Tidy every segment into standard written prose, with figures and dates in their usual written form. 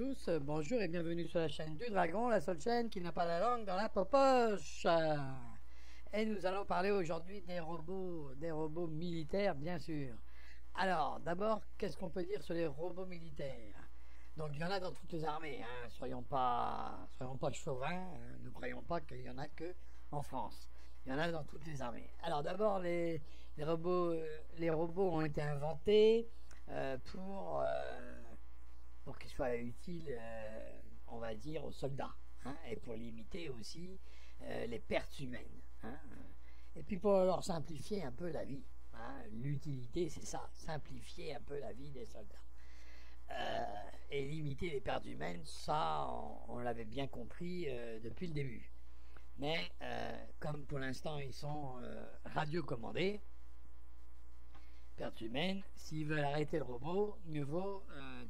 tous, bonjour et bienvenue sur la chaîne du Dragon, la seule chaîne qui n'a pas la langue dans la poche. Et nous allons parler aujourd'hui des robots militaires, bien sûr. Alors, d'abord, qu'est-ce qu'on peut dire sur les robots militaires? Donc, il y en a dans toutes les armées, hein. Soyons pas chauvins, hein. Ne croyons pas qu'il y en a que en France. Il y en a dans toutes les armées. Alors, d'abord, les robots ont été inventés pour qu'ils soient utiles, on va dire, aux soldats, hein, et pour limiter aussi les pertes humaines, hein, et puis pour leur simplifier un peu la vie, hein. L'utilité, c'est ça, simplifier un peu la vie des soldats, et limiter les pertes humaines. Ça, on l'avait bien compris depuis le début. Mais comme pour l'instant ils sont radiocommandés, pertes humaines, s'ils veulent arrêter le robot, mieux vaut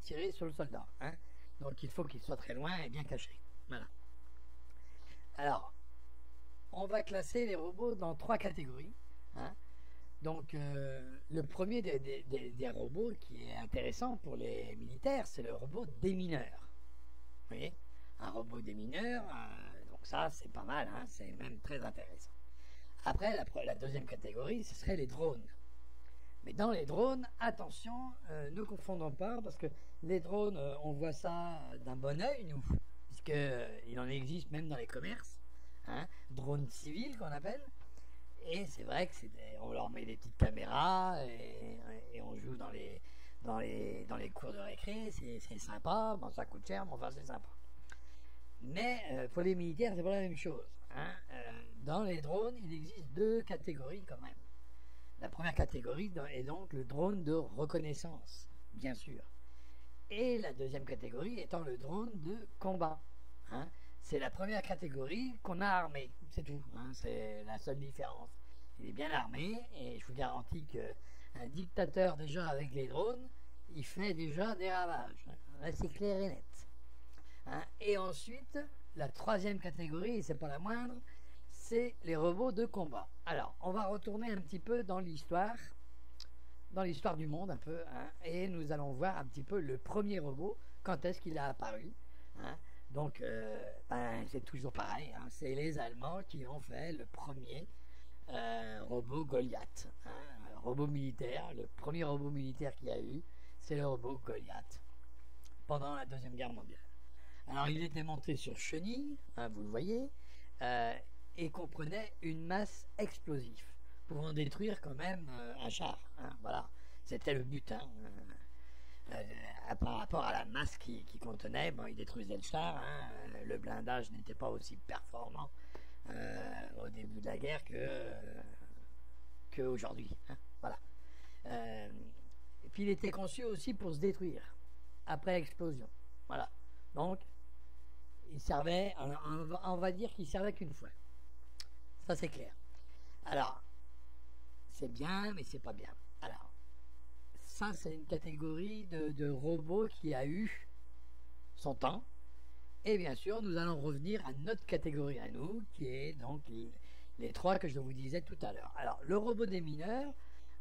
tirer sur le soldat, hein. Donc il faut qu'il soit très loin et bien caché. Voilà. Alors, on va classer les robots dans 3 catégories, hein. Donc le premier des robots qui est intéressant pour les militaires, c'est le robot démineur. Vous voyez, un robot démineur, donc ça c'est pas mal, hein, c'est même très intéressant. Après, la deuxième catégorie, ce serait les drones. Mais dans les drones, attention, ne confondons pas, parce que les drones, on voit ça d'un bon oeil, nous, puisqu'il en existe même dans les commerces, hein, drones civils qu'on appelle, et c'est vrai que on leur met des petites caméras, et on joue dans les cours de récré, c'est sympa, bon, ça coûte cher, mais enfin c'est sympa. Mais pour les militaires, c'est pas la même chose, hein. Dans les drones, il existe 2 catégories quand même. La première catégorie est donc le drone de reconnaissance, bien sûr. Et la deuxième catégorie étant le drone de combat, hein. C'est la première catégorie qu'on a armée, c'est tout, hein. C'est la seule différence. Il est bien armé, et je vous garantis qu'un dictateur déjà avec les drones, il fait déjà des ravages. Là, c'est clair et net, hein. Et ensuite, la troisième catégorie, et c'est pas la moindre, c'est les robots de combat. Alors, on va retourner un petit peu dans l'histoire du monde un peu, hein, et nous allons voir un petit peu le premier robot, quand est-ce qu'il a apparu, hein. Donc, c'est toujours pareil, hein, c'est les Allemands qui ont fait le premier robot Goliath, hein, robot militaire. Le premier robot militaire qu'il y a eu, c'est le robot Goliath, pendant la Deuxième Guerre mondiale. Alors, il était monté sur chenille, hein, vous le voyez, et comprenait une masse explosive, pouvant détruire quand même un char, hein, voilà, c'était le but, hein. Par rapport à la masse qui contenait, bon, il détruisait le char, hein. Le blindage n'était pas aussi performant au début de la guerre que aujourd'hui, hein, voilà. Et puis il était conçu aussi pour se détruire après explosion, voilà. Donc il servait, on va dire qu'il servait qu'une fois. Ça c'est clair. Alors, c'est bien, mais c'est pas bien. Alors, ça c'est une catégorie de robots qui a eu son temps. Et bien sûr, nous allons revenir à notre catégorie à nous, qui est donc les 3 que je vous disais tout à l'heure. Alors, le robot démineur,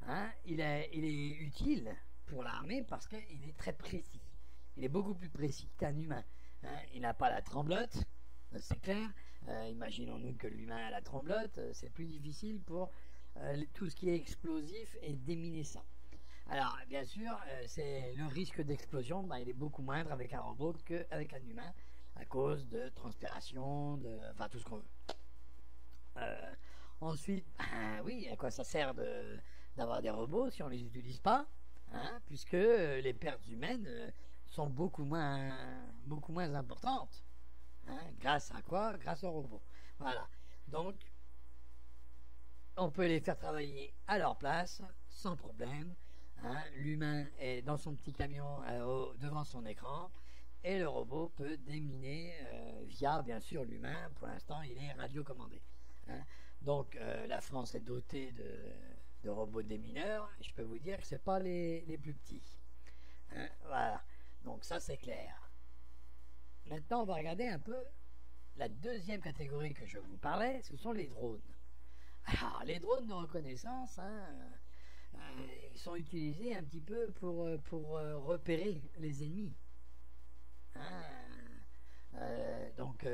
hein, il est utile pour l'armée parce qu'il est très précis. Il est beaucoup plus précis qu'un humain, hein. Il n'a pas la tremblote, c'est clair. Imaginons-nous que l'humain a la tremblote, c'est plus difficile pour tout ce qui est explosif et déminer ça. Alors, bien sûr, c'est le risque d'explosion, il est beaucoup moindre avec un robot qu'avec un humain, à cause de transpiration, enfin tout ce qu'on veut. Ensuite, oui, à quoi ça sert d'avoir des robots si on ne les utilise pas, hein, puisque les pertes humaines sont beaucoup moins importantes. Hein, grâce à quoi? Grâce aux robots. Voilà. Donc, on peut les faire travailler à leur place, sans problème, hein. L'humain est dans son petit camion devant son écran, et le robot peut déminer via, bien sûr, l'humain. Pour l'instant, il est radiocommandé, hein. Donc, la France est dotée de robots démineurs, et je peux vous dire que c'est pas les plus petits, hein. Voilà. Donc, ça, c'est clair. Maintenant, on va regarder un peu la deuxième catégorie que je vous parlais, ce sont les drones. Alors, les drones de reconnaissance, hein, ils sont utilisés un petit peu pour repérer les ennemis, hein. Donc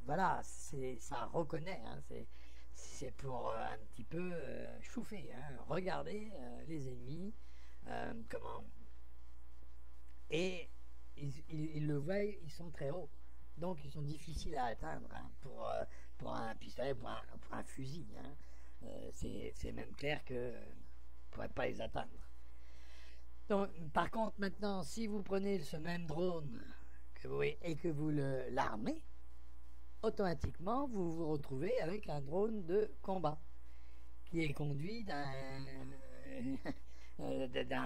voilà, ça reconnaît, hein, c'est pour un petit peu chauffer, hein, regarder les ennemis, comment, et ils le voient, ils sont très hauts, donc ils sont difficiles à atteindre, hein, pour un pistolet, pour un fusil, hein. C'est même clair que ne pourrait pas les atteindre. Donc, par contre, maintenant, si vous prenez ce même drone et que vous l'armez, automatiquement, vous vous retrouvez avec un drone de combat qui est conduit d'un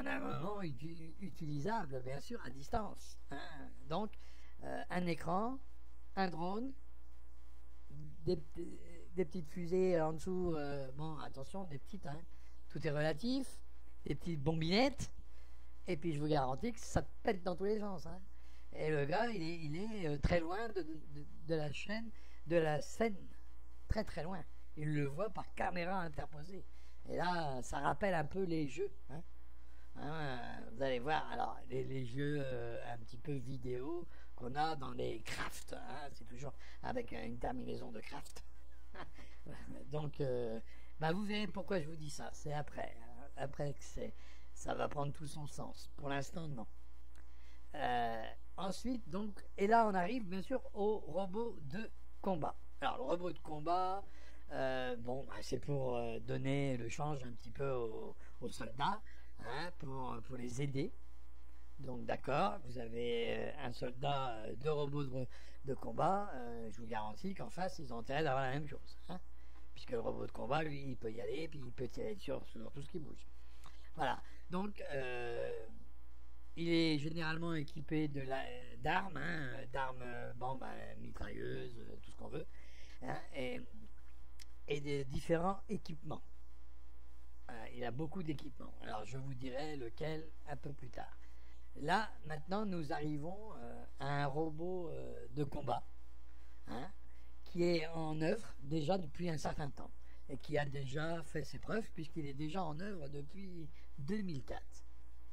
armement utilisable, bien sûr, à distance, hein. Donc, un écran, un drone, des petites fusées en dessous, bon, attention, des petites, hein, tout est relatif, des petites bombinettes, et puis je vous garantis que ça pète dans tous les sens, hein. Et le gars, il est très loin de la scène, très très loin. Il le voit par caméra interposée. Et là, ça rappelle un peu les jeux, hein. Vous allez voir, alors les jeux un petit peu vidéo qu'on a dans les crafts, hein, c'est toujours avec une terminaison de craft. Donc, vous verrez pourquoi je vous dis ça. C'est après, hein, après que ça va prendre tout son sens. Pour l'instant, non. Ensuite, donc, et là, on arrive bien sûr au robot de combat. Alors, le robot de combat, c'est pour donner le change un petit peu aux soldats, hein, pour les aider. Donc, d'accord, vous avez un soldat, deux robots de combat, je vous garantis qu'en face, ils ont intérêt d'avoir la même chose, hein, puisque le robot de combat, lui, il peut y aller, puis il peut tirer sur tout ce qui bouge. Voilà, donc il est généralement équipé d'armes, hein, mitrailleuses, tout ce qu'on veut, hein, et des différents équipements. Il a beaucoup d'équipements. Alors je vous dirai lequel un peu plus tard. Là, maintenant, nous arrivons à un robot de combat, hein, qui est en œuvre déjà depuis un certain temps et qui a déjà fait ses preuves puisqu'il est déjà en œuvre depuis 2004.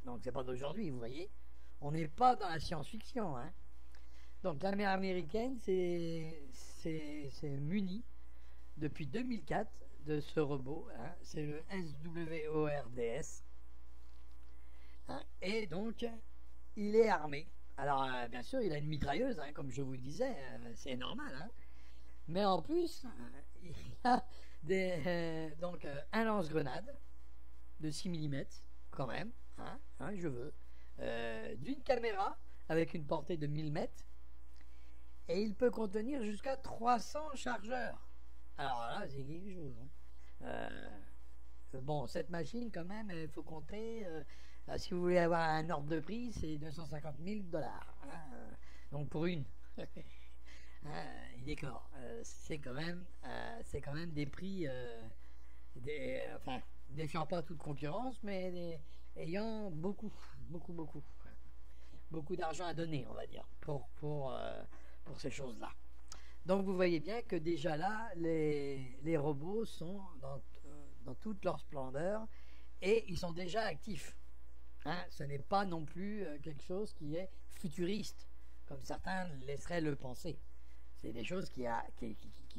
Donc c'est pas d'aujourd'hui, vous voyez. On n'est pas dans la science-fiction, hein. Donc l'armée américaine s'est munie depuis 2004 de ce robot, hein. C'est le SWORDS, hein. Et donc il est armé. Alors bien sûr il a une mitrailleuse, hein, comme je vous le disais, c'est normal, hein. Mais en plus il a donc un lance-grenade de 6 mm quand même, hein, je veux, d'une caméra avec une portée de 1000 mètres, et il peut contenir jusqu'à 300 chargeurs. Alors là, c'est quelque chose, hein. Bon, cette machine, quand même, il faut compter, si vous voulez avoir un ordre de prix, c'est 250 000 $, hein, donc pour une. D'accord, c'est quand même des prix, défiant pas toute concurrence, mais ayant beaucoup d'argent à donner, on va dire, pour ces choses-là. Donc vous voyez bien que déjà là, les robots sont dans toute leur splendeur et ils sont déjà actifs, hein. Ce n'est pas non plus quelque chose qui est futuriste, comme certains laisseraient le penser. C'est des choses qui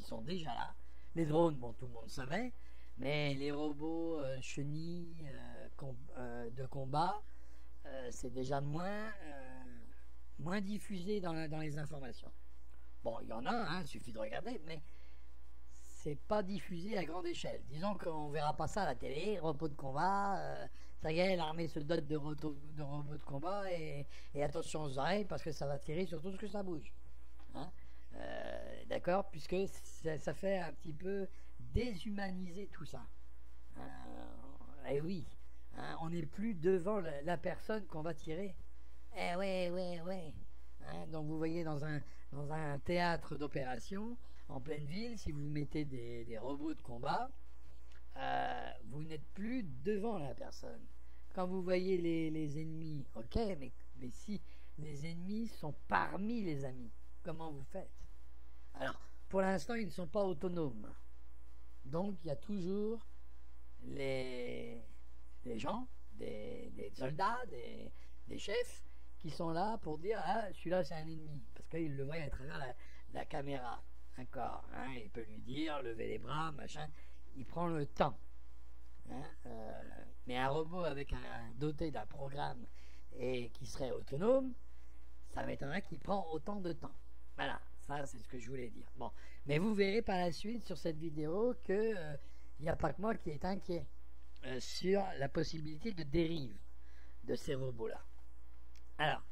sont déjà là. Les drones, bon, tout le monde savait, mais les robots chenilles de combat, c'est déjà moins diffusé dans les informations. Bon, il y en a, hein, il suffit de regarder, mais c'est pas diffusé à grande échelle. Disons qu'on verra pas ça à la télé, robot de combat, ça y est, l'armée se dote de robots de combat, et attention aux oreilles, parce que ça va tirer sur tout ce que ça bouge, hein. D'accord, puisque ça fait un petit peu déshumaniser tout ça. Et oui, hein, on n'est plus devant la personne qu'on va tirer. Ouais. Hein, donc vous voyez dans un théâtre d'opération en pleine ville, si vous mettez des robots de combat, vous n'êtes plus devant la personne. Quand vous voyez les ennemis, ok, mais si les ennemis sont parmi les amis, comment vous faites? Alors, pour l'instant, ils ne sont pas autonomes. Donc, il y a toujours les gens, des soldats, des chefs, qui sont là pour dire ah celui-là c'est un ennemi, parce qu'il le voit à travers la caméra, d'accord, hein, il peut lui dire lever les bras, machin, il prend le temps, hein, mais un robot avec doté d'un programme et qui serait autonome, ça m'étonnerait qu'il prend autant de temps. Voilà, ça c'est ce que je voulais dire. Bon, mais vous verrez par la suite sur cette vidéo que il n'y a pas que moi qui est inquiet sur la possibilité de dérive de ces robots-là. Alors,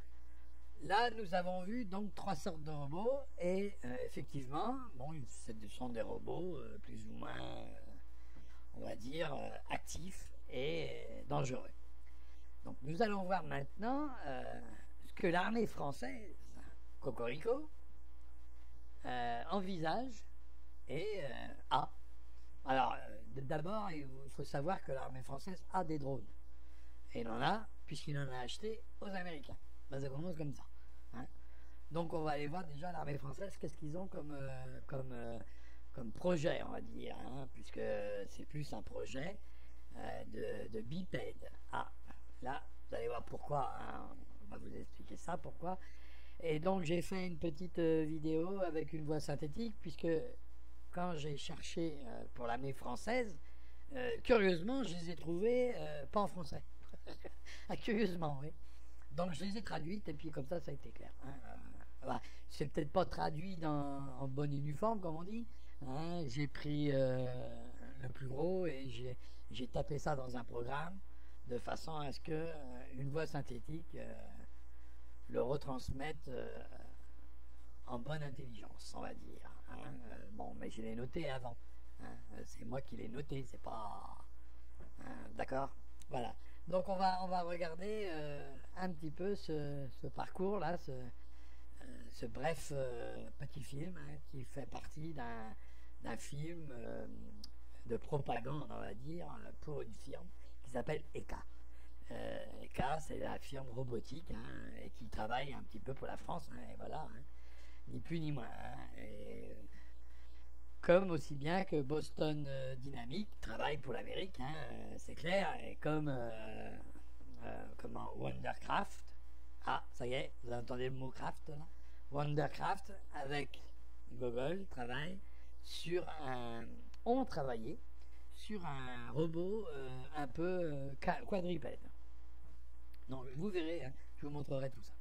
là, nous avons vu donc 3 sortes de robots et effectivement, bon, ce sont des robots plus ou moins, on va dire, actifs et dangereux. Donc, nous allons voir maintenant ce que l'armée française, Cocorico, envisage et a. Alors, d'abord, il faut savoir que l'armée française a des drones. Et il en a, puisqu'il en a acheté aux Américains. Ben, ça commence comme ça. Hein. Donc, on va aller voir déjà l'armée française, qu'est-ce qu'ils ont comme projet, on va dire, hein, puisque c'est plus un projet de bipède. Ah, là, vous allez voir pourquoi. Hein, on va vous expliquer ça, pourquoi. Et donc, j'ai fait une petite vidéo avec une voix synthétique, puisque quand j'ai cherché pour l'armée française, curieusement, je les ai trouvés pas en français. Ah, curieusement, oui. Donc, je les ai traduites, et puis comme ça a été clair. Hein. Voilà. C'est peut-être pas traduit en bon uniforme, comme on dit. Hein. J'ai pris le plus gros et j'ai tapé ça dans un programme de façon à ce que une voix synthétique le retransmette en bonne intelligence, on va dire. Hein. Bon, mais je l'ai noté avant. Hein. C'est moi qui l'ai noté, c'est pas... Hein, d'accord? Voilà. Donc on va regarder un petit peu ce parcours-là, ce bref petit film hein, qui fait partie d'un film de propagande, on va dire, pour une firme qui s'appelle ECA. ECA, c'est la firme robotique hein, et qui travaille un petit peu pour la France, hein, et voilà, hein, ni plus ni moins. Hein, et, comme aussi bien que Boston Dynamics travaille pour l'Amérique, hein, c'est clair, et comme Wondercraft, ah, ça y est, vous entendez le mot craft là, Wondercraft avec Google ont travaillé sur un robot un peu quadrupède. Donc vous verrez, hein, je vous montrerai tout ça.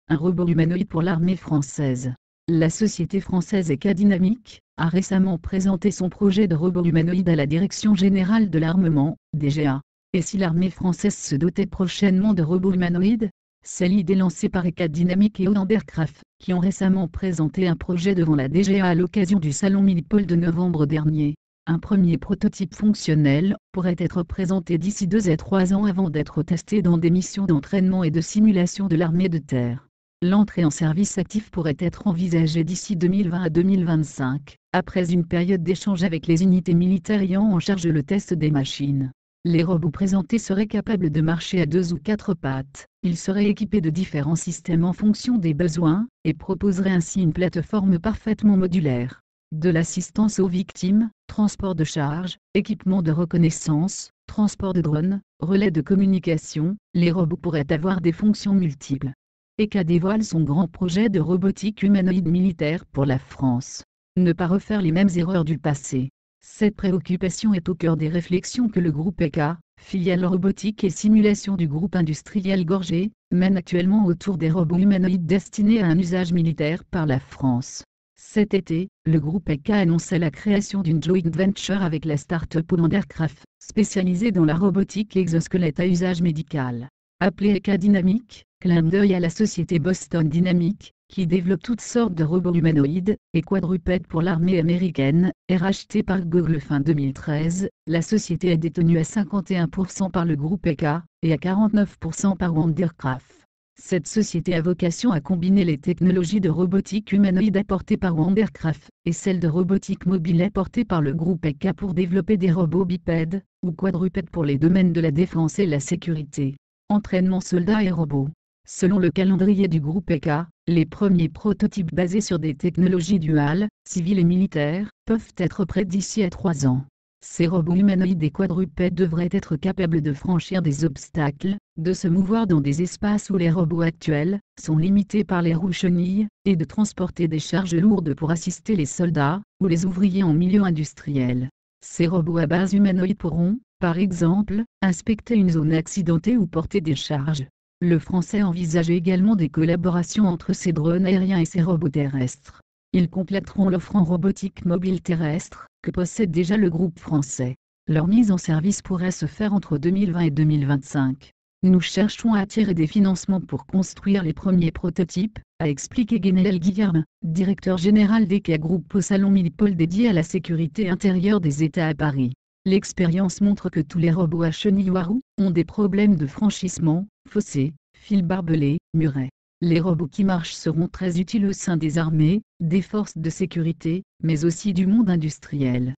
Un robot humanoïde pour l'armée française. La société française ECA Dynamics a récemment présenté son projet de robot humanoïde à la Direction Générale de l'Armement, DGA. Et si l'armée française se dotait prochainement de robots humanoïdes? C'est l'idée lancée par ECA Dynamics et Wondercraft, qui ont récemment présenté un projet devant la DGA à l'occasion du salon Milipol de novembre dernier. Un premier prototype fonctionnel pourrait être présenté d'ici 2 à 3 ans avant d'être testé dans des missions d'entraînement et de simulation de l'armée de terre. L'entrée en service actif pourrait être envisagée d'ici 2020 à 2025, après une période d'échange avec les unités militaires ayant en charge le test des machines. Les robots présentés seraient capables de marcher à 2 ou 4 pattes, ils seraient équipés de différents systèmes en fonction des besoins, et proposeraient ainsi une plateforme parfaitement modulaire. De l'assistance aux victimes, transport de charges, équipement de reconnaissance, transport de drones, relais de communication, les robots pourraient avoir des fonctions multiples. ECA dévoile son grand projet de robotique humanoïde militaire pour la France. Ne pas refaire les mêmes erreurs du passé. Cette préoccupation est au cœur des réflexions que le groupe ECA, filiale robotique et simulation du groupe industriel Gorgé, mène actuellement autour des robots humanoïdes destinés à un usage militaire par la France. Cet été, le groupe ECA annonçait la création d'une joint venture avec la start-up Wondercraft, spécialisée dans la robotique exosquelette à usage médical. Appelée ECA Dynamics, clin d'œil à la société Boston Dynamics, qui développe toutes sortes de robots humanoïdes et quadrupèdes pour l'armée américaine, est rachetée par Google fin 2013. La société est détenue à 51% par le groupe ECA et à 49% par Wondercraft. Cette société a vocation à combiner les technologies de robotique humanoïde apportées par Wondercraft et celles de robotique mobile apportées par le groupe ECA pour développer des robots bipèdes ou quadrupèdes pour les domaines de la défense et la sécurité. Entraînement soldats et robots. Selon le calendrier du groupe ECA, les premiers prototypes basés sur des technologies duales, civiles et militaires, peuvent être prêts d'ici à 3 ans. Ces robots humanoïdes et quadrupèdes devraient être capables de franchir des obstacles, de se mouvoir dans des espaces où les robots actuels sont limités par les roues chenilles, et de transporter des charges lourdes pour assister les soldats ou les ouvriers en milieu industriel. Ces robots à base humanoïde pourront, par exemple, inspecter une zone accidentée ou porter des charges. Le Français envisage également des collaborations entre ces drones aériens et ces robots terrestres. Ils compléteront l'offre en robotique mobile terrestre que possède déjà le groupe français. Leur mise en service pourrait se faire entre 2020 et 2025. Nous cherchons à attirer des financements pour construire les premiers prototypes, a expliqué Guénel Guillarme, directeur général d'ECA Group au salon Milipol dédié à la sécurité intérieure des États à Paris. L'expérience montre que tous les robots à chenilles ou à roues ont des problèmes de franchissement, fossés, fils barbelés, murets. Les robots qui marchent seront très utiles au sein des armées, des forces de sécurité, mais aussi du monde industriel.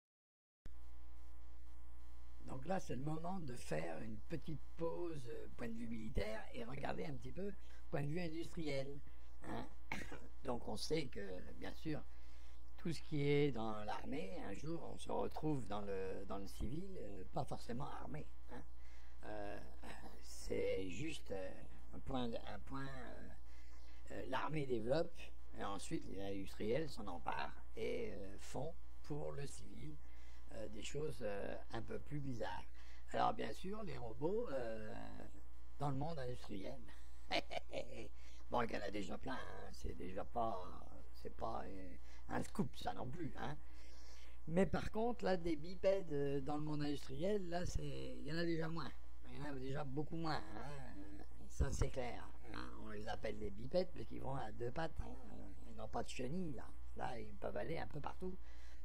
Donc là, c'est le moment de faire une petite pause point de vue militaire et regarder un petit peu point de vue industriel. Hein. Donc on sait que, bien sûr, tout ce qui est dans l'armée, un jour on se retrouve dans le civil, pas forcément armé. Hein. C'est juste un point l'armée développe, et ensuite les industriels s'en emparent et font pour le civil des choses un peu plus bizarres. Alors bien sûr, les robots dans le monde industriel. Bon, il y en a déjà plein, hein. C'est déjà pas, c'est pas un scoop ça non plus. Hein. Mais par contre, là, des bipèdes dans le monde industriel, là, il y en a déjà moins. Il y en a déjà beaucoup moins. Hein. Ça, c'est clair. Hein. On les appelle des bipèdes parce qu'ils vont à deux pattes. Hein. Ils n'ont pas de chenilles. Là, ils peuvent aller un peu partout.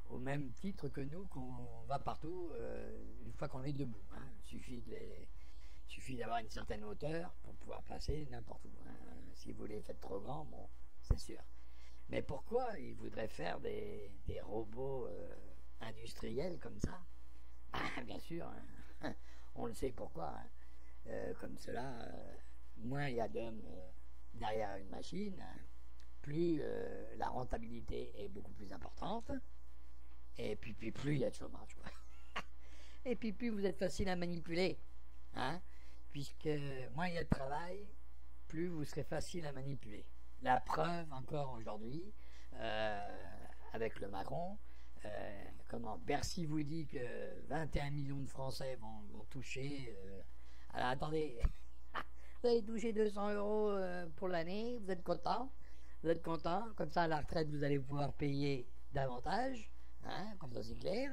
Au même titre que nous, qu'on va partout une fois qu'on est debout. Hein. Il suffit d'avoir une certaine hauteur pour pouvoir passer n'importe où. Hein. Si vous les faites trop grands, bon, c'est sûr. Mais pourquoi ils voudraient faire des robots industriels comme ça? Ah, bien sûr, hein. On le sait pourquoi. Hein. Comme cela, moins il y a d'hommes derrière une machine, plus la rentabilité est beaucoup plus importante. Et puis plus il y a de chômage. Quoi. Et puis plus vous êtes facile à manipuler. Hein, puisque moins il y a de travail, plus vous serez facile à manipuler. La preuve encore aujourd'hui, avec le Macron, comment Bercy vous dit que 21 millions de Français vont toucher. Alors attendez, vous allez toucher 200 euros pour l'année, vous êtes content? Vous êtes content? Comme ça à la retraite vous allez pouvoir payer davantage. Hein, comme ça c'est clair.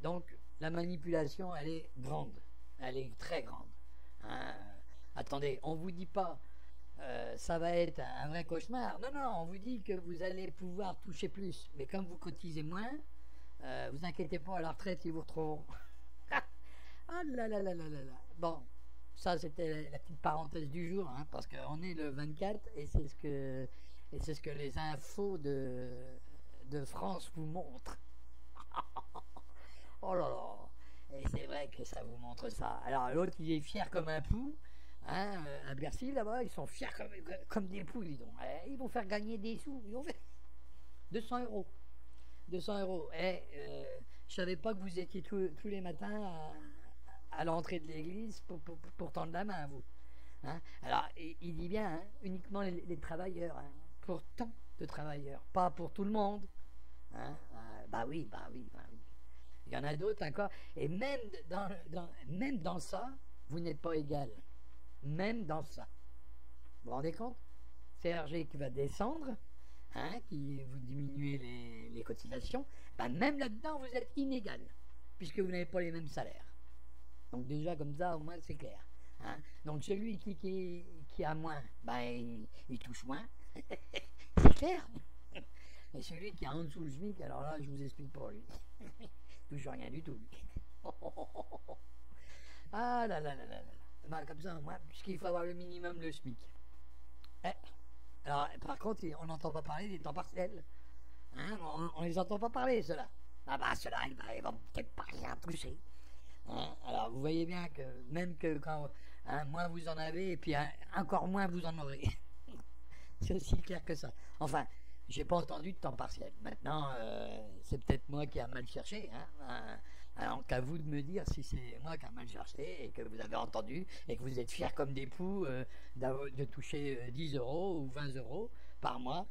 Donc la manipulation elle est grande, elle est très grande. Hein. Attendez, on vous dit pas ça va être un vrai cauchemar. Non, on vous dit que vous allez pouvoir toucher plus, mais comme vous cotisez moins, vous inquiétez pas, à la retraite ils vous retrouveront. Ah là là là là là là. Bon, ça c'était la petite parenthèse du jour, hein, parce qu'on est le 24 et c'est ce que les infos de France vous montrent. Oh là là. Et c'est vrai que ça vous montre ça. Alors l'autre il est fier comme un pou. Hein, à Bercy là-bas ils sont fiers comme des poules, dis donc. Ils vont faire gagner des sous. Ils vont faire 200 euros. 200 euros. Je savais pas que vous étiez tous les matins à l'entrée de l'église pour tendre la main à vous. Hein. Alors il dit bien hein, uniquement les travailleurs. Hein, pour tant de travailleurs. Pas pour tout le monde. Hein. Bah oui. Il y en a d'autres encore. Et même dans ça, vous n'êtes pas égal. Même dans ça. Vous vous rendez compte? C'est Hergé qui va descendre, hein, qui vous diminuez les cotisations. Ben même là-dedans, vous êtes inégal, puisque vous n'avez pas les mêmes salaires. Donc déjà, comme ça, au moins, c'est clair. Hein. Donc celui qui a moins, ben, il touche moins. C'est clair. Et celui qui est en dessous le SMIC, alors là, je vous explique pour lui. Touche rien du tout, lui. Ah là là là là là. Ben, comme ça, moi, puisqu'il faut avoir le minimum le SMIC. Alors, par contre, on n'entend pas parler des temps partiels. Hein, on les entend pas parler, ceux-là. Ah bah, ceux-là, ils vont peut-être pas rien toucher. Hein, alors, vous voyez bien que même que quand moins vous en avez, et puis encore moins vous en aurez. C'est aussi clair que ça. Enfin, j'ai pas entendu de temps partiel. Maintenant, c'est peut-être moi qui a mal cherché. Alors qu'à vous de me dire si c'est moi qui a mal cherché et que vous avez entendu et que vous êtes fiers comme des poux de toucher 10 euros ou 20 euros par mois.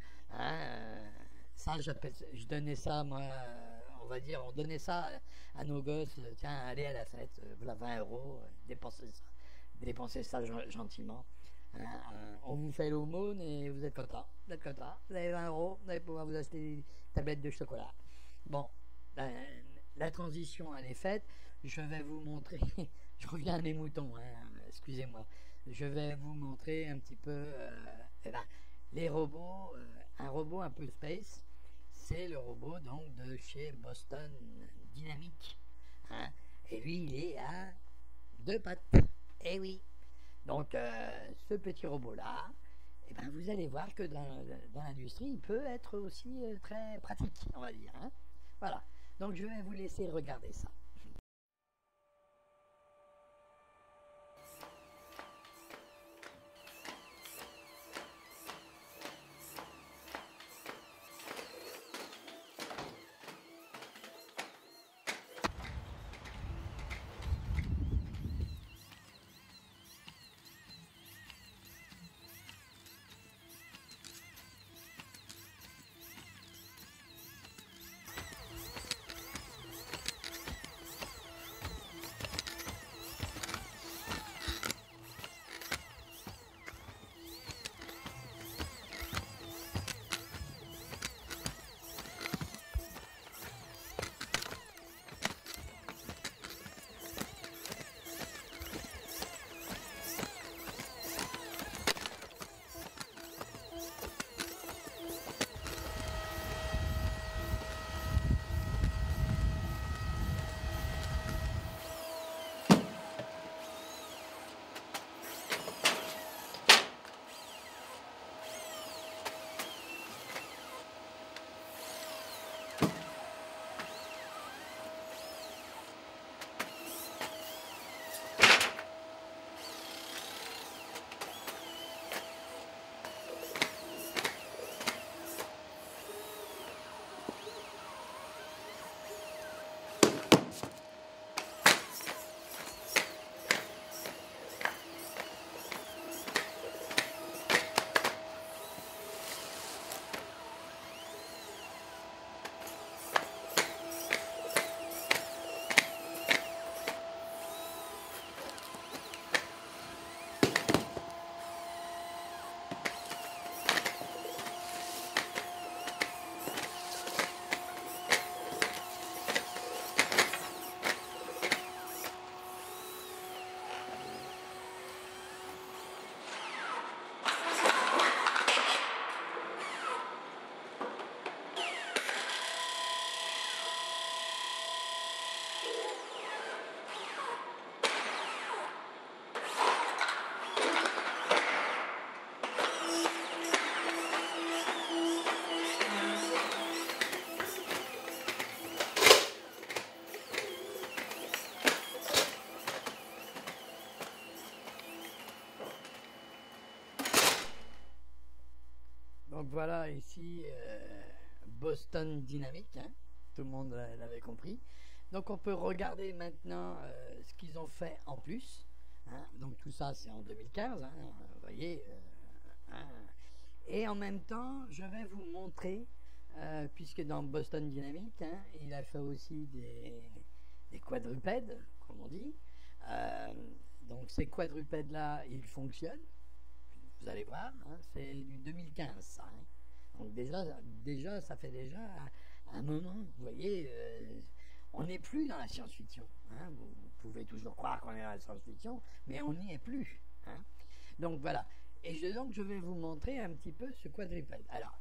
Ça, je donnais ça, moi, on va dire, on donnait ça à nos gosses. Tiens, allez à la fête, voilà 20 euros, dépensez ça gentiment. On vous fait l'aumône et vous êtes content. Vous êtes content. Vous avez 20 euros, vous allez pouvoir vous acheter des tablettes de chocolat. Bon, la transition elle est faite. Je vais vous montrer. Je reviens à mes moutons, excusez-moi. Je vais vous montrer un petit peu les robots. Un robot un peu space, c'est le robot donc de chez Boston Dynamics. Et lui, il est à 2 pattes. Eh oui. Donc, ce petit robot-là, eh ben, vous allez voir que dans l'industrie, il peut être aussi très pratique, on va dire. Voilà. Donc, je vais vous laisser regarder ça. Donc voilà ici Boston Dynamics, tout le monde l'avait compris. Donc on peut regarder maintenant ce qu'ils ont fait en plus. Donc tout ça c'est en 2015, vous voyez. Et en même temps je vais vous montrer, puisque dans Boston Dynamics, il a fait aussi des quadrupèdes, comme on dit. Donc ces quadrupèdes là ils fonctionnent. Vous allez voir, c'est du 2015 ça. Donc déjà, ça fait déjà un moment, vous voyez, on n'est plus dans la science-fiction. Vous pouvez toujours croire qu'on est dans la science-fiction, mais on n'y est plus. Donc voilà. Et donc je vais vous montrer un petit peu ce quadrupède. Alors,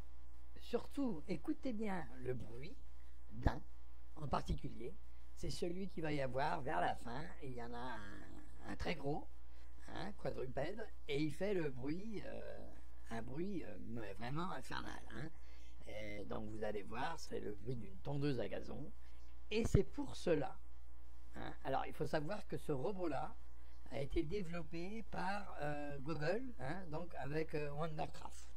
surtout, écoutez bien le bruit d'un en particulier. C'est celui qu'il va y avoir vers la fin. Il y en a un très gros. Quadrupède, et il fait le bruit, un bruit vraiment infernal. Et donc vous allez voir, c'est le bruit d'une tondeuse à gazon, et c'est pour cela. Alors il faut savoir que ce robot-là a été développé par Google, donc avec Wondercraft.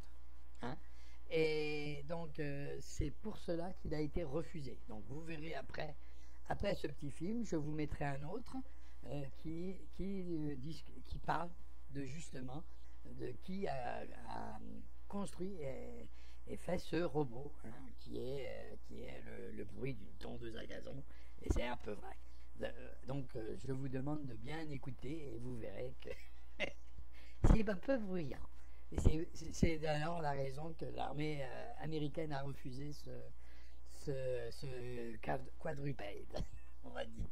Et donc c'est pour cela qu'il a été refusé. Donc vous verrez après ce petit film, je vous mettrai un autre qui parle de justement de qui a construit et fait ce robot, hein, qui est le bruit d'une tondeuse à gazon. Et c'est un peu vrai. Donc je vous demande de bien écouter et vous verrez que c'est un peu bruyant. Et c'est d'ailleurs la raison que l'armée américaine a refusé ce quadrupède, on va dire.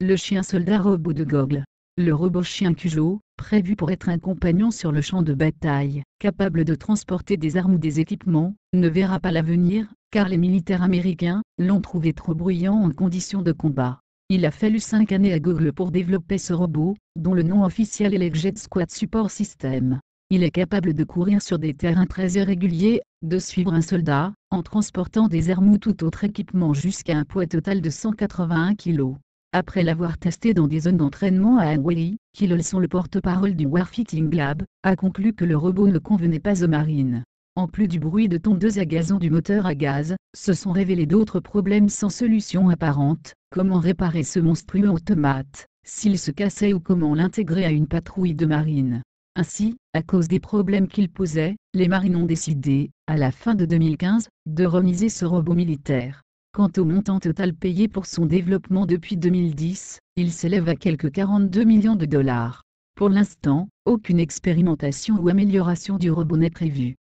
Le chien soldat robot de Google. Le robot chien Cujo, prévu pour être un compagnon sur le champ de bataille, capable de transporter des armes ou des équipements, ne verra pas l'avenir, car les militaires américains l'ont trouvé trop bruyant en conditions de combat. Il a fallu 5 années à Google pour développer ce robot, dont le nom officiel est le Jet Squad Support System. Il est capable de courir sur des terrains très irréguliers, de suivre un soldat, en transportant des armes ou tout autre équipement jusqu'à un poids total de 181 kg. Après l'avoir testé dans des zones d'entraînement à Hawaii, Kilolson, le porte-parole du Warfighting Lab, a conclu que le robot ne convenait pas aux marines. En plus du bruit de tondeuse à gazon du moteur à gaz, se sont révélés d'autres problèmes sans solution apparente, comment réparer ce monstrueux automate, s'il se cassait ou comment l'intégrer à une patrouille de marine. Ainsi, à cause des problèmes qu'il posait, les marines ont décidé, à la fin de 2015, de remiser ce robot militaire. Quant au montant total payé pour son développement depuis 2010, il s'élève à quelque 42 millions de dollars. Pour l'instant, aucune expérimentation ou amélioration du robot n'est prévue.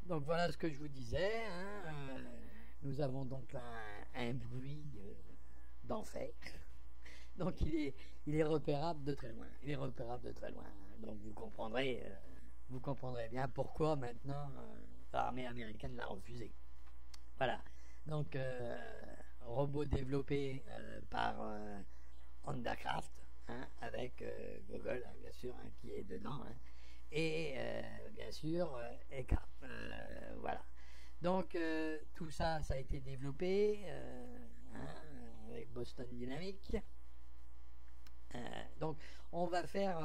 Donc voilà ce que je vous disais, hein, nous avons donc un bruit d'enfer. Donc il est repérable de très loin. Il est repérable de très loin. Donc vous comprendrez bien pourquoi maintenant l'armée américaine l'a refusé. Voilà. Donc robot développé par Honda-Craft, hein, avec Google, hein, bien sûr, hein, qui est dedans, hein, et bien sûr ECA. Voilà. Donc tout ça a été développé hein, avec Boston Dynamics. Donc on va faire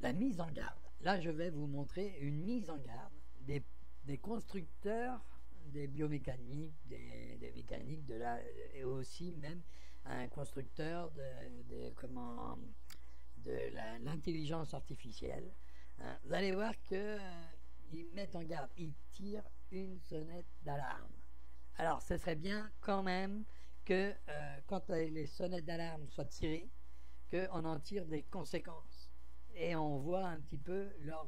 la mise en garde. Là, je vais vous montrer une mise en garde des constructeurs, des biomécaniques, des mécaniques et aussi même un constructeur l'intelligence artificielle, hein, vous allez voir qu'ils mettent en garde, ils tirent une sonnette d'alarme. Alors, ce serait bien quand même que quand les sonnettes d'alarme soient tirées, qu'on en tire des conséquences. Et on voit un petit peu leur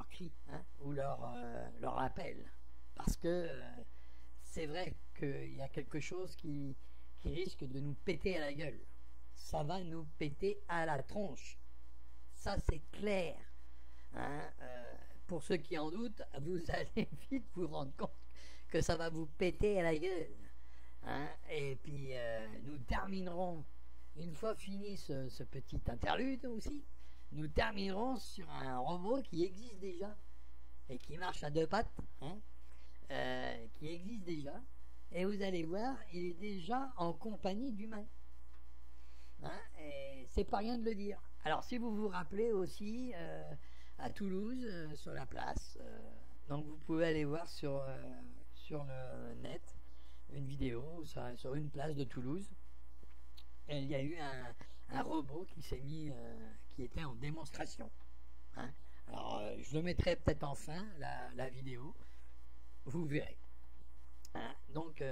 cri, hein, ou leur appel. Parce que c'est vrai qu'il y a quelque chose qui risque de nous péter à la gueule. Ça va nous péter à la tronche. Ça, c'est clair. Hein, pour ceux qui en doutent, vous allez vite vous rendre compte que ça va vous péter à la gueule. Hein, et puis, nous terminerons, une fois fini ce petit interlude aussi, nous terminerons sur un robot qui existe déjà et qui marche à deux pattes, hein, qui existe déjà. Et vous allez voir, il est déjà en compagnie d'humains. Hein, et c'est pas rien de le dire. Alors, si vous vous rappelez aussi, à Toulouse, sur la place, donc vous pouvez aller voir sur le net une vidéo sur une place de Toulouse. Et il y a eu un robot qui s'est mis, qui était en démonstration. Hein. Alors, je le mettrai peut-être en fin, la vidéo. Vous verrez. Hein. Donc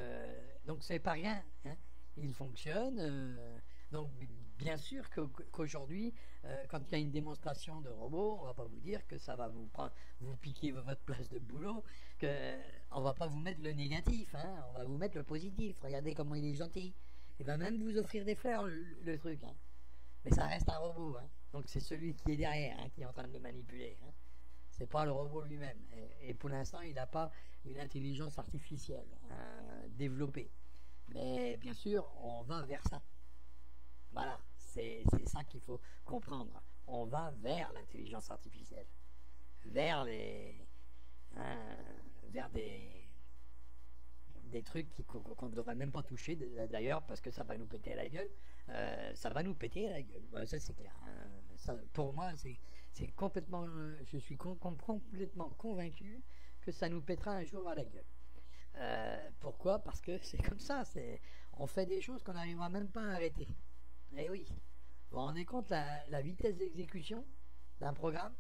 c'est pas rien. Hein. Il fonctionne. Donc, bien sûr qu'aujourd'hui, quand il y a une démonstration de robot, on va pas vous dire que ça va vous piquer votre place de boulot, on va pas vous mettre le négatif, hein, on va vous mettre le positif. Regardez comment il est gentil. Il va même vous offrir des fleurs, le truc. Hein. Mais ça reste un robot. Hein. Donc, c'est celui qui est derrière, hein, qui est en train de le manipuler. Hein. C'est pas le robot lui-même. Et pour l'instant, il n'a pas une intelligence artificielle développée. Mais bien sûr, on va vers ça. Voilà, c'est ça qu'il faut comprendre. On va vers l'intelligence artificielle, vers vers des trucs qu'on ne devrait même pas toucher d'ailleurs, parce que ça va nous péter à la gueule. Ça va nous péter à la gueule. Voilà, ça c'est clair. Ça, pour moi, c'est complètement. Je suis complètement convaincu que ça nous pètera un jour à la gueule. Pourquoi? Parce que c'est comme ça. On fait des choses qu'on n'arrivera même pas à arrêter. Eh oui, vous vous rendez compte la vitesse d'exécution d'un programme,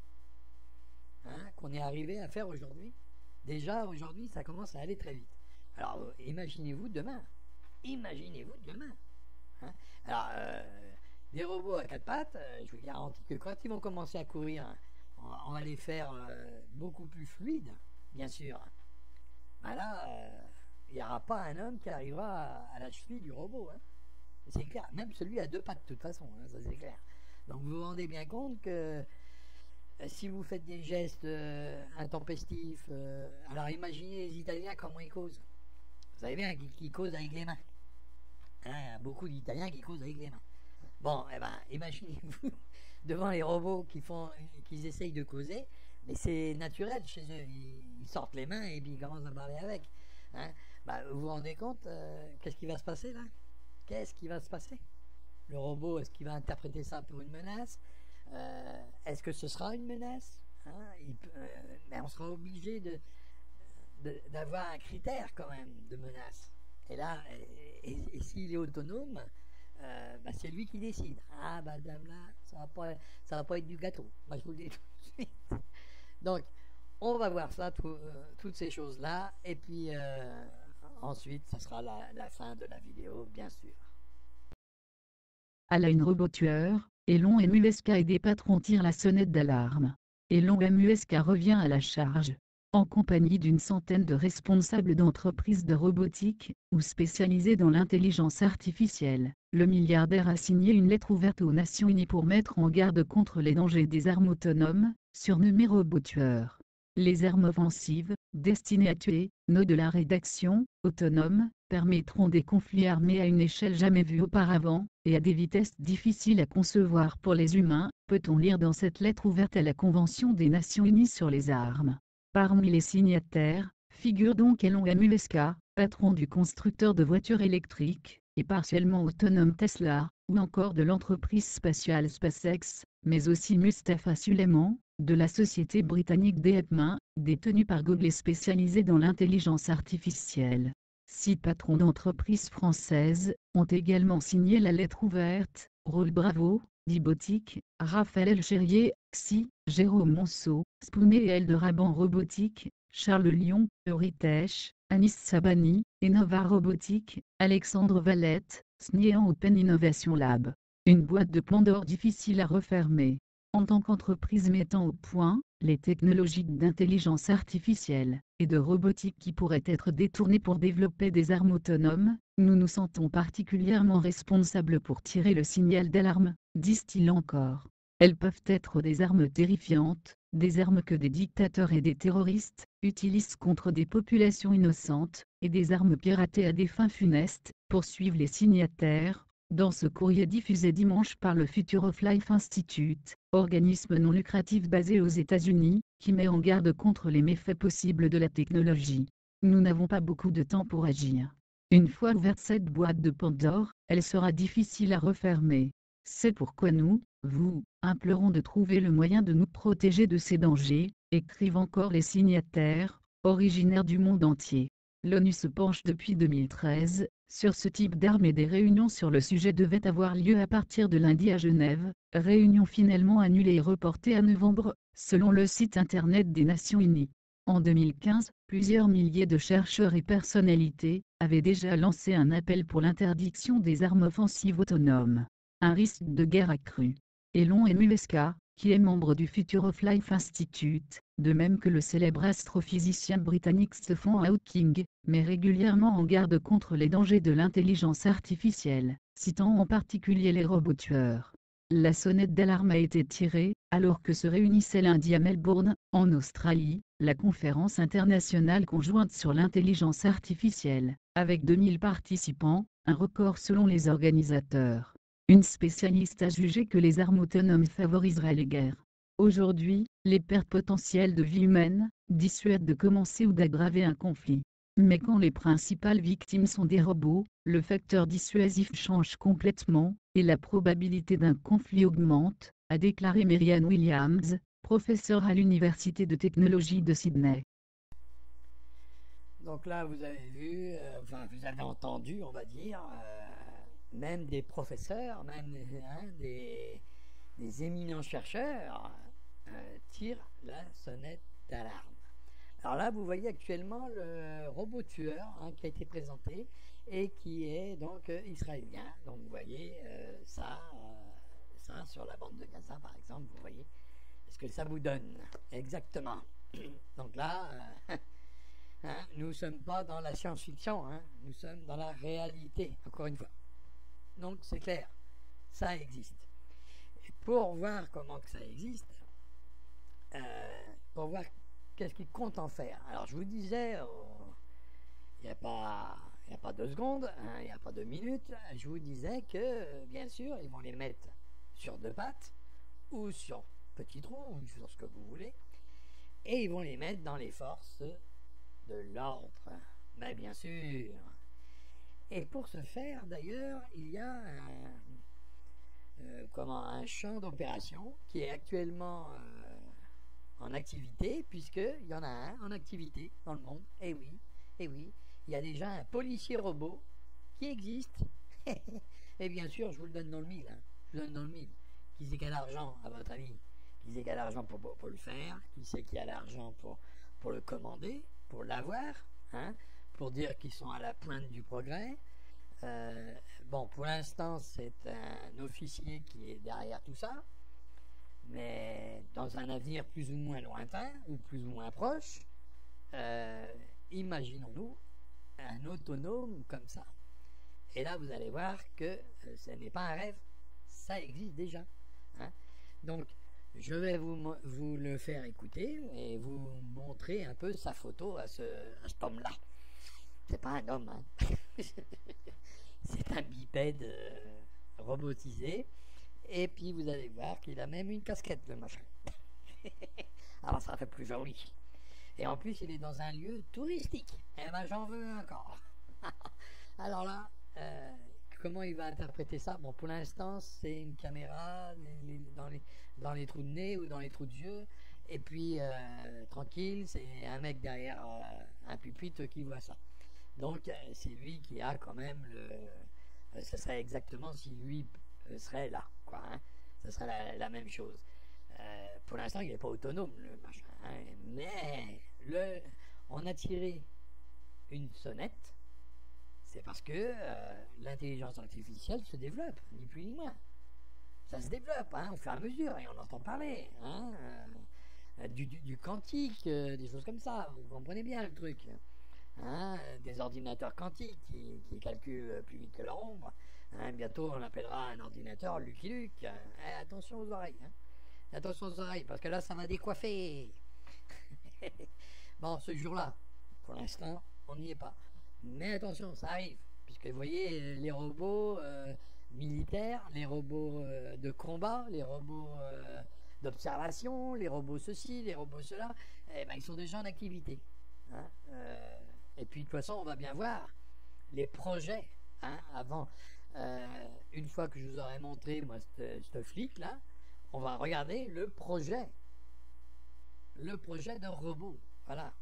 hein, qu'on est arrivé à faire aujourd'hui. Déjà, aujourd'hui, ça commence à aller très vite. Alors, imaginez-vous demain. Imaginez-vous demain. Hein. Alors, des robots à quatre pattes, je vous garantis que quand ils vont commencer à courir, on va les faire beaucoup plus fluides, bien sûr. Ben là, il n'y aura pas un homme qui arrivera à la cheville du robot. Hein. C'est clair, même celui à deux pattes de toute façon, hein, ça c'est clair. Donc vous vous rendez bien compte que si vous faites des gestes intempestifs, alors imaginez les Italiens comment ils causent. Vous savez bien qu'ils causent avec les mains. Hein, beaucoup d'Italiens qui causent avec les mains. Bon, eh ben, imaginez-vous devant les robots qui essayent de causer, mais c'est naturel chez eux. Ils sortent les mains et puis ils commencent à parler avec. Hein. Ben, vous vous rendez compte, qu'est-ce qui va se passer là? Qu'est-ce qui va se passer? Le robot, est-ce qu'il va interpréter ça pour une menace? Est-ce que ce sera une menace? Hein, mais on sera obligé d'avoir un critère quand même de menace. Et là, et s'il est autonome, bah c'est lui qui décide. Ah, bah dame là, ça va pas être du gâteau. Moi, je vous le dis tout de suite. Donc, on va voir ça, toutes ces choses-là. Et puis, ensuite, ça sera la fin de la vidéo, bien sûr. À la une robot tueur, Elon Musk et des patrons tirent la sonnette d'alarme. Elon Musk revient à la charge. En compagnie d'une centaine de responsables d'entreprises de robotique, ou spécialisées dans l'intelligence artificielle, le milliardaire a signé une lettre ouverte aux Nations Unies pour mettre en garde contre les dangers des armes autonomes, surnommées robots tueurs. Les armes offensives, destinées à tuer, note de la rédaction, autonomes, permettront des conflits armés à une échelle jamais vue auparavant, et à des vitesses difficiles à concevoir pour les humains, peut-on lire dans cette lettre ouverte à la Convention des Nations Unies sur les armes. Parmi les signataires, figure donc Elon Musk, patron du constructeur de voitures électriques, et partiellement autonome Tesla, ou encore de l'entreprise spatiale SpaceX, mais aussi Mustafa Suleyman, de la société britannique DeepMind, détenue par Google et spécialisée dans l'intelligence artificielle. 6 patrons d'entreprises françaises ont également signé la lettre ouverte, Rôle Bravo, Dibotique, Raphaël Elchérier, XI, Jérôme Monceau, Spooné et Elderaban Robotique, Charles Lyon, Euritech, Anis Sabani, Innova Robotique, Alexandre Valette, Snean Open Innovation Lab. Une boîte de Pandore difficile à refermer. En tant qu'entreprise mettant au point les technologies d'intelligence artificielle et de robotique qui pourraient être détournées pour développer des armes autonomes, nous nous sentons particulièrement responsables pour tirer le signal d'alarme, disent-ils encore. Elles peuvent être des armes terrifiantes, des armes que des dictateurs et des terroristes utilisent contre des populations innocentes, et des armes piratées à des fins funestes, poursuivent les signataires. Dans ce courrier diffusé dimanche par le Future of Life Institute, organisme non lucratif basé aux États-Unis, qui met en garde contre les méfaits possibles de la technologie. Nous n'avons pas beaucoup de temps pour agir. Une fois ouverte cette boîte de Pandore, elle sera difficile à refermer. C'est pourquoi nous, vous, implorons de trouver le moyen de nous protéger de ces dangers, écrivent encore les signataires, originaires du monde entier. L'ONU se penche depuis 2013 sur ce type d'armes et des réunions sur le sujet devaient avoir lieu à partir de lundi à Genève, réunion finalement annulée et reportée à novembre, selon le site internet des Nations Unies. En 2015, plusieurs milliers de chercheurs et personnalités avaient déjà lancé un appel pour l'interdiction des armes offensives autonomes. Un risque de guerre accru. Elon Musk, qui est membre du Future of Life Institute, de même que le célèbre astrophysicien britannique Stephen Hawking, met régulièrement en garde contre les dangers de l'intelligence artificielle, citant en particulier les robots tueurs. La sonnette d'alarme a été tirée, alors que se réunissait lundi à Melbourne, en Australie, la conférence internationale conjointe sur l'intelligence artificielle, avec 2000 participants, un record selon les organisateurs. Une spécialiste a jugé que les armes autonomes favoriseraient les guerres. Aujourd'hui, les pertes potentielles de vie humaine dissuadent de commencer ou d'aggraver un conflit. Mais quand les principales victimes sont des robots, le facteur dissuasif change complètement, et la probabilité d'un conflit augmente, a déclaré Marianne Williams, professeure à l'Université de technologie de Sydney. Donc là, vous avez vu, vous avez entendu, on va dire, même des professeurs, même des éminents chercheurs tirent la sonnette d'alarme. Alors là, vous voyez actuellement le robot tueur qui a été présenté et qui est donc israélien. Donc vous voyez ça sur la bande de Gaza, par exemple, vous voyez ce que ça vous donne exactement. Donc là, nous ne sommes pas dans la science-fiction, nous sommes dans la réalité, encore une fois. Donc c'est clair, ça existe. Et pour voir comment que ça existe, pour voir qu'est-ce qu'ils comptent en faire. Alors je vous disais, il n'y a pas 2 secondes, il n'y a pas 2 minutes, je vous disais que bien sûr ils vont les mettre sur 2 pattes, ou sur petit trou, ou sur ce que vous voulez, et ils vont les mettre dans les forces de l'ordre. Mais bien sûr. Et pour ce faire, d'ailleurs, il y a un champ d'opération qui est actuellement en activité, puisqu'il y en a un en activité dans le monde. Et oui, il y a déjà un policier robot qui existe. Et bien sûr, je vous le donne dans le mille. Je vous donne dans le mille. Qui c'est qui a l'argent, à votre avis? Qui c'est qui a l'argent pour le faire? Qui c'est qui a l'argent pour le commander, pour l'avoir, pour dire qu'ils sont à la pointe du progrès? Bon, pour l'instant, c'est un officier qui est derrière tout ça, mais dans un avenir plus ou moins lointain ou plus ou moins proche, imaginons-nous un autonome comme ça. Et là, vous allez voir que ce n'est pas un rêve, ça existe déjà. Donc, je vais vous le faire écouter et vous montrer un peu sa photo à cet homme-là. C'est pas un homme, c'est un bipède robotisé. Et puis vous allez voir qu'il a même une casquette, le machin. Alors ça fait plus joli. Et en plus, il est dans un lieu touristique. Eh ben, j'en veux encore. Alors là, comment il va interpréter ça? Bon, pour l'instant, c'est une caméra dans les trous de nez ou dans les trous de yeux. Et puis, tranquille, c'est un mec derrière un pupitre qui voit ça. Donc, c'est lui qui a quand même ça serait exactement si lui serait là, quoi. Hein. Ce serait la même chose. Pour l'instant, il n'est pas autonome, le machin. Hein, mais on a tiré une sonnette, c'est parce que l'intelligence artificielle se développe, ni plus ni moins. Ça se développe, hein, au fur et à mesure, et on entend parler. Hein, du quantique, des choses comme ça, vous comprenez bien le truc. Hein, des ordinateurs quantiques qui calculent plus vite que leur ombre. Hein, bientôt on appellera un ordinateur Lucky Luke. Attention aux oreilles. Hein. Attention aux oreilles, parce que là ça va décoiffer. Bon, ce jour-là, pour l'instant, on n'y est pas. Mais attention, ça arrive. Puisque vous voyez, les robots militaires, les robots de combat, les robots d'observation, les robots ceci, les robots cela, eh ben, ils sont déjà en activité. Hein, et puis de toute façon, on va bien voir les projets. Hein, avant, une fois que je vous aurai montré, moi, ce flic-là, on va regarder le projet de robot. Voilà.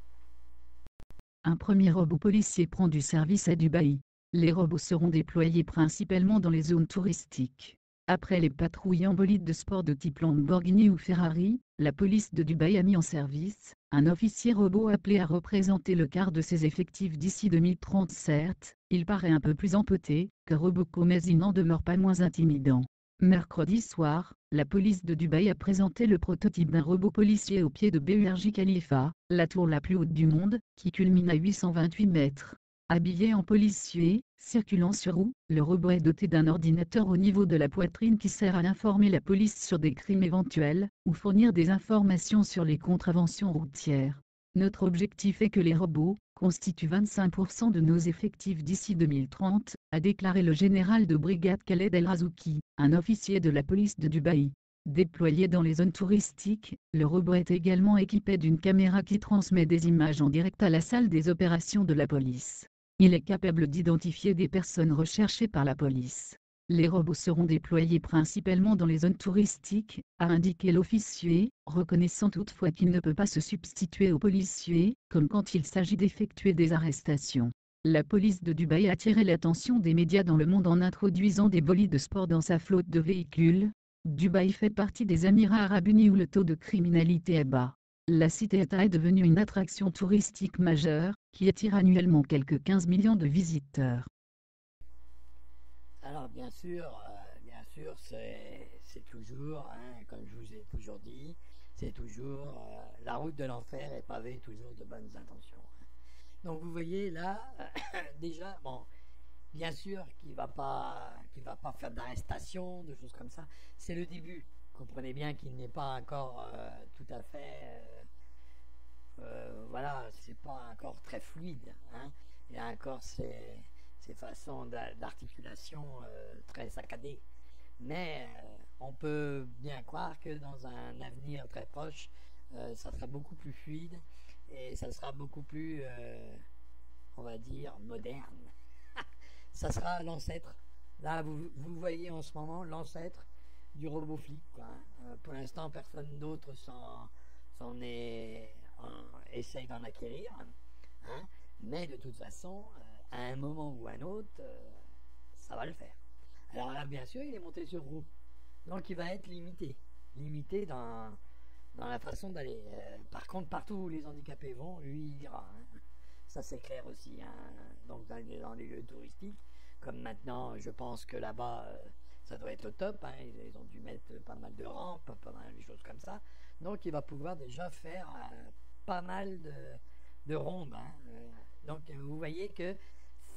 Un premier robot policier prend du service à Dubaï. Les robots seront déployés principalement dans les zones touristiques. Après les patrouilles en bolide de sport de type Lamborghini ou Ferrari, la police de Dubaï a mis en service un officier robot appelé à représenter le quart de ses effectifs d'ici 2030. Certes, il paraît un peu plus empoté que Robocop, mais il n'en demeure pas moins intimidant. Mercredi soir, la police de Dubaï a présenté le prototype d'un robot policier au pied de Burj Khalifa, la tour la plus haute du monde, qui culmine à 828 mètres. Habillé en policier, circulant sur roues, le robot est doté d'un ordinateur au niveau de la poitrine qui sert à informer la police sur des crimes éventuels, ou fournir des informations sur les contraventions routières. Notre objectif est que les robots constituent 25% de nos effectifs d'ici 2030, a déclaré le général de brigade Khaled El Razouki, un officier de la police de Dubaï. Déployé dans les zones touristiques, le robot est également équipé d'une caméra qui transmet des images en direct à la salle des opérations de la police. Il est capable d'identifier des personnes recherchées par la police. Les robots seront déployés principalement dans les zones touristiques, a indiqué l'officier, reconnaissant toutefois qu'il ne peut pas se substituer aux policiers, comme quand il s'agit d'effectuer des arrestations. La police de Dubaï a attiré l'attention des médias dans le monde en introduisant des bolides de sport dans sa flotte de véhicules. Dubaï fait partie des Émirats arabes unis où le taux de criminalité est bas. La cité-État est devenue une attraction touristique majeure, qui attire annuellement quelques 15 millions de visiteurs. Alors bien sûr, c'est toujours, hein, comme je vous ai toujours dit, c'est toujours la route de l'enfer est pavée toujours de bonnes intentions. Donc vous voyez là, déjà, bon, bien sûr qu'il va pas faire d'arrestation, de choses comme ça. C'est le début. Comprenez bien qu'il n'est pas encore tout à fait, voilà, c'est pas encore très fluide. Hein. Il y a encore ces façons d'articulation très saccadées. Mais on peut bien croire que dans un avenir très proche, ça sera beaucoup plus fluide et ça sera beaucoup plus, on va dire, moderne. Ça sera l'ancêtre. Là, vous voyez en ce moment l'ancêtre du robot flic. Quoi. Pour l'instant, personne d'autre essaye d'en acquérir. Hein. Mais de toute façon, à un moment ou à un autre, ça va le faire. Alors là, bien sûr, il est monté sur roue. Donc, il va être limité dans la façon d'aller. Par contre, partout où les handicapés vont, lui, il ira. Hein. Ça, c'est clair aussi. Hein. Donc, dans les lieux touristiques, comme maintenant, je pense que là-bas, ça doit être au top. Hein. Ils ont dû mettre pas mal de rampes, pas mal de choses comme ça. Donc, il va pouvoir déjà faire pas mal de rondes. Hein. Donc, vous voyez que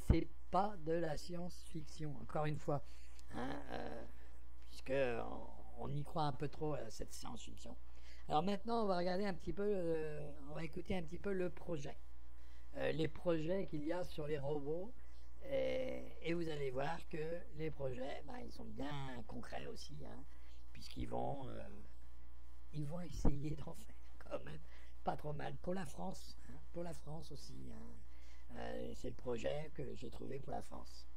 c'est pas de la science-fiction, encore une fois. Hein, puisque on y croit un peu trop à cette science-fiction. Alors maintenant, on va regarder un petit peu, on va écouter un petit peu le projet. Les projets qu'il y a sur les robots. Et vous allez voir que les projets, ils sont bien concrets aussi, hein, puisqu'ils vont essayer d'en faire quand même pas trop mal pour la France, hein, pour la France aussi. Hein. C'est le projet que j'ai trouvé pour la France.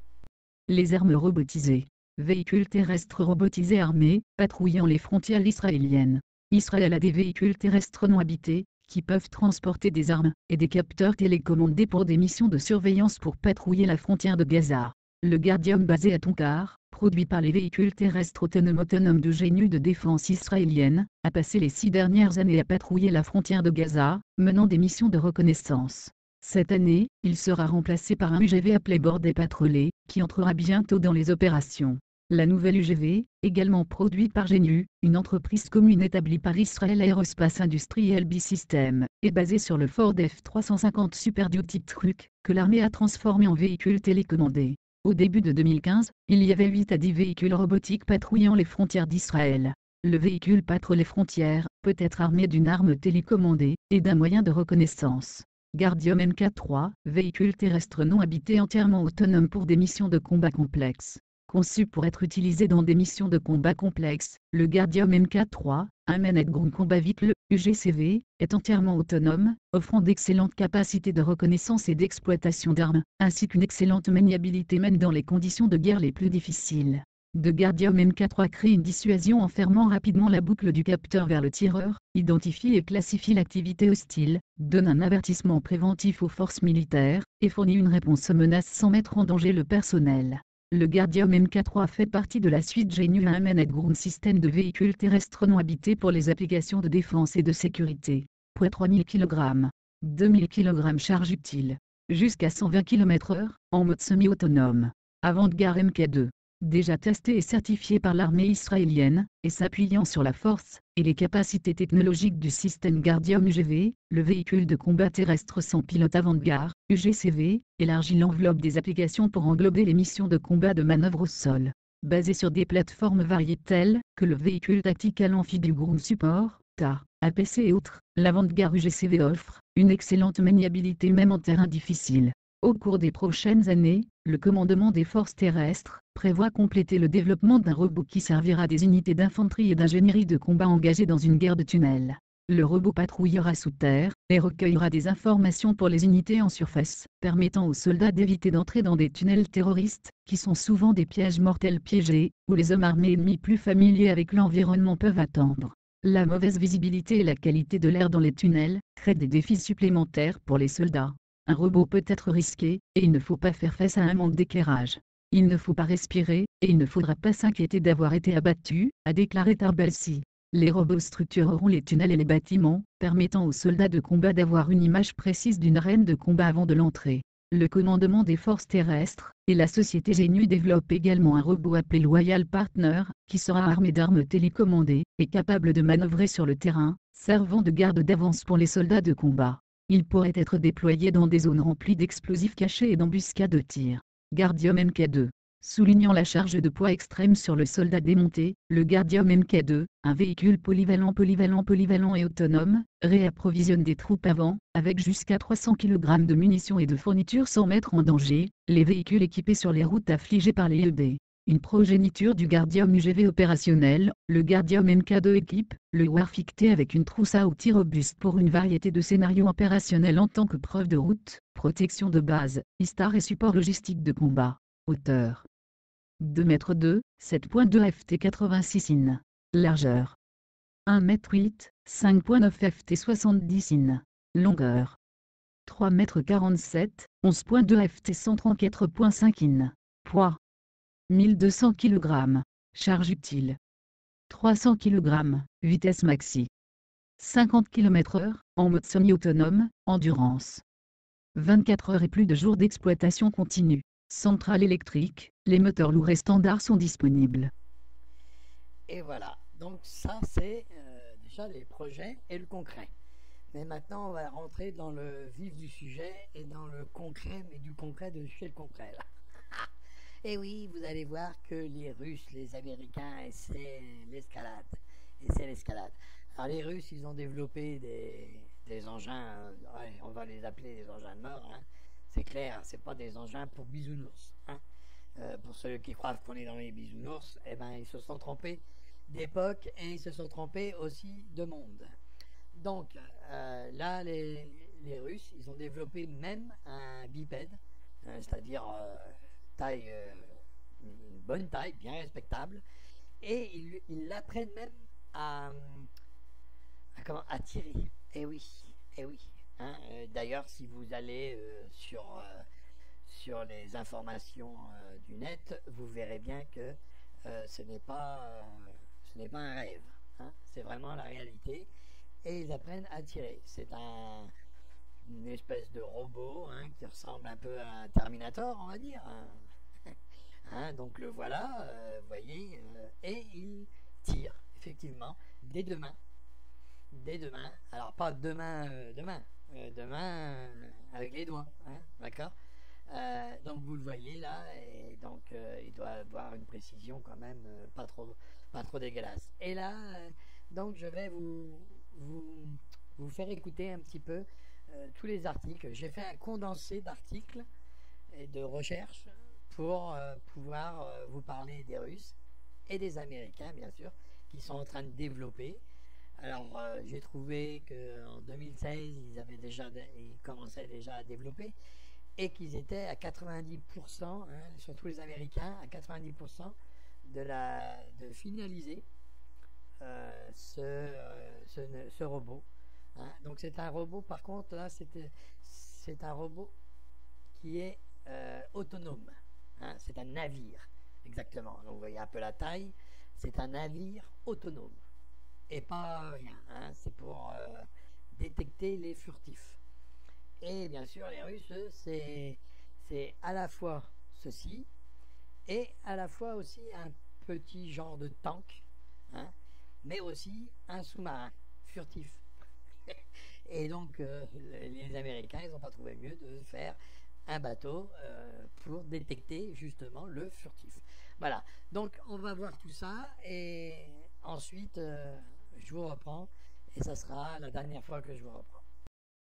Les armes robotisées. Véhicules terrestres robotisés armés, patrouillant les frontières israéliennes. Israël a des véhicules terrestres non habités, qui peuvent transporter des armes et des capteurs télécommandés pour des missions de surveillance pour patrouiller la frontière de Gaza. Le Guardian basé à Tonkar, produit par les véhicules terrestres autonomes de GNU de défense israélienne, a passé les 6 dernières années à patrouiller la frontière de Gaza, menant des missions de reconnaissance. Cette année, il sera remplacé par un UGV appelé Bordet Patrolé, qui entrera bientôt dans les opérations. La nouvelle UGV, également produite par GNU, une entreprise commune établie par Israel Aerospace Industrial B-System, est basée sur le Ford F-350 Super Duty Truck, que l'armée a transformé en véhicule télécommandé. Au début de 2015, il y avait 8 à 10 véhicules robotiques patrouillant les frontières d'Israël. Le véhicule patrouille les frontières, peut être armé d'une arme télécommandée, et d'un moyen de reconnaissance. Guardium Mk3, véhicule terrestre non habité entièrement autonome pour des missions de combat complexes. Conçu pour être utilisé dans des missions de combat complexes, le Guardium Mk3, un Managed Ground Combat Vehicle, UGCV, est entièrement autonome, offrant d'excellentes capacités de reconnaissance et d'exploitation d'armes, ainsi qu'une excellente maniabilité même dans les conditions de guerre les plus difficiles. De Guardium Mk3 crée une dissuasion en fermant rapidement la boucle du capteur vers le tireur, identifie et classifie l'activité hostile, donne un avertissement préventif aux forces militaires, et fournit une réponse aux menaces sans mettre en danger le personnel. Le Guardium Mk3 fait partie de la suite GNU un Managed Ground System de véhicules terrestres non habités pour les applications de défense et de sécurité. Poids 3000 kg. 2000 kg charge utile. Jusqu'à 120 km/h, en mode semi-autonome. Avant-garde Mk2. Déjà testé et certifié par l'armée israélienne, et s'appuyant sur la force et les capacités technologiques du système Guardium UGV, le véhicule de combat terrestre sans pilote avant-garde, UGCV, élargit l'enveloppe des applications pour englober les missions de combat de manœuvre au sol. Basé sur des plateformes variées telles que le véhicule tactical amphibie Ground Support, TA, APC et autres, l'avant-garde UGCV offre une excellente maniabilité même en terrain difficile. Au cours des prochaines années, le commandement des forces terrestres prévoit compléter le développement d'un robot qui servira des unités d'infanterie et d'ingénierie de combat engagées dans une guerre de tunnels. Le robot patrouillera sous terre et recueillera des informations pour les unités en surface, permettant aux soldats d'éviter d'entrer dans des tunnels terroristes, qui sont souvent des pièges mortels piégés, où les hommes armés ennemis plus familiers avec l'environnement peuvent attendre. La mauvaise visibilité et la qualité de l'air dans les tunnels créent des défis supplémentaires pour les soldats. Un robot peut être risqué, et il ne faut pas faire face à un manque d'éclairage. Il ne faut pas respirer, et il ne faudra pas s'inquiéter d'avoir été abattu, a déclaré Tarbalsi. Les robots structureront les tunnels et les bâtiments, permettant aux soldats de combat d'avoir une image précise d'une arène de combat avant de l'entrée. Le commandement des forces terrestres et la société GNU développent également un robot appelé Loyal Partner, qui sera armé d'armes télécommandées et capable de manœuvrer sur le terrain, servant de garde d'avance pour les soldats de combat. Il pourrait être déployé dans des zones remplies d'explosifs cachés et d'embuscades de tir. Guardium Mk2. Soulignant la charge de poids extrême sur le soldat démonté, le Guardium Mk2, un véhicule polyvalent et autonome, réapprovisionne des troupes avant, avec jusqu'à 300 kg de munitions et de fournitures sans mettre en danger les véhicules équipés sur les routes affligées par les IED. Une progéniture du Guardium UGV opérationnel, le Guardium Mk2 équipe le Warfik T avec une trousse à outils robuste pour une variété de scénarios opérationnels en tant que preuve de route, protection de base, ISTAR et support logistique de combat. Hauteur 2 m 2, 7.2 ft 86 in. Largeur 1 m 8, 5.9 ft 70 in. Longueur 3 m 47, 11.2 ft 134.5 in. Poids 1200 kg. Charge utile 300 kg. Vitesse maxi 50 km/h, en mode semi-autonome, endurance 24 heures et plus de jours d'exploitation continue. Centrale électrique, les moteurs lourds et standards sont disponibles. Et voilà, donc ça c'est déjà les projets et le concret. Mais maintenant on va rentrer dans le vif du sujet et dans le concret, mais du concret de chez le concret là. Et oui, vous allez voir que les Russes, les Américains essaient l'escalade. Alors les Russes, ils ont développé des engins, ouais, on va les appeler des engins de mort, hein. C'est clair, c'est pas des engins pour bisounours. Hein. Pour ceux qui croient qu'on est dans les bisounours, eh ben, ils se sont trompés d'époque et ils se sont trompés aussi de monde. Donc là, les Russes, ils ont développé même un bipède, c'est-à-dire taille, une bonne taille, bien respectable, et ils l'apprennent même à tirer. Eh oui. Hein, d'ailleurs, si vous allez sur les informations du net, vous verrez bien que ce n'est pas un rêve, hein, c'est vraiment la réalité, et ils apprennent à tirer. C'est une espèce de robot, hein, qui ressemble un peu à un Terminator, on va dire, hein. Hein, donc le voilà, vous voyez, et il tire, effectivement, dès demain. Dès demain, alors pas demain, demain avec les doigts, hein, d'accord. Donc vous le voyez là, et donc il doit avoir une précision quand même pas trop dégueulasse. Et là, donc je vais vous faire écouter un petit peu tous les articles. J'ai fait un condensé d'articles et de recherches pour pouvoir vous parler des Russes et des Américains, bien sûr, qui sont en train de développer. Alors, j'ai trouvé qu'en 2016, ils commençaient déjà à développer, et qu'ils étaient à 90%, hein, surtout les Américains, à 90% de finaliser ce robot. Hein. Donc c'est un robot, par contre, là, c'est un robot qui est autonome. Hein. C'est un navire, exactement. Donc vous voyez un peu la taille, c'est un navire autonome. Et pas rien, hein. C'est pour détecter les furtifs. Et bien sûr, les Russes, c'est à la fois ceci, et à la fois aussi un petit genre de tank, hein, mais aussi un sous-marin furtif. Et donc, les Américains, ils n'ont pas trouvé mieux de faire un bateau pour détecter justement le furtif. Voilà, donc on va voir tout ça, et ensuite, je vous reprends, et ça sera la dernière fois que je vous reprends.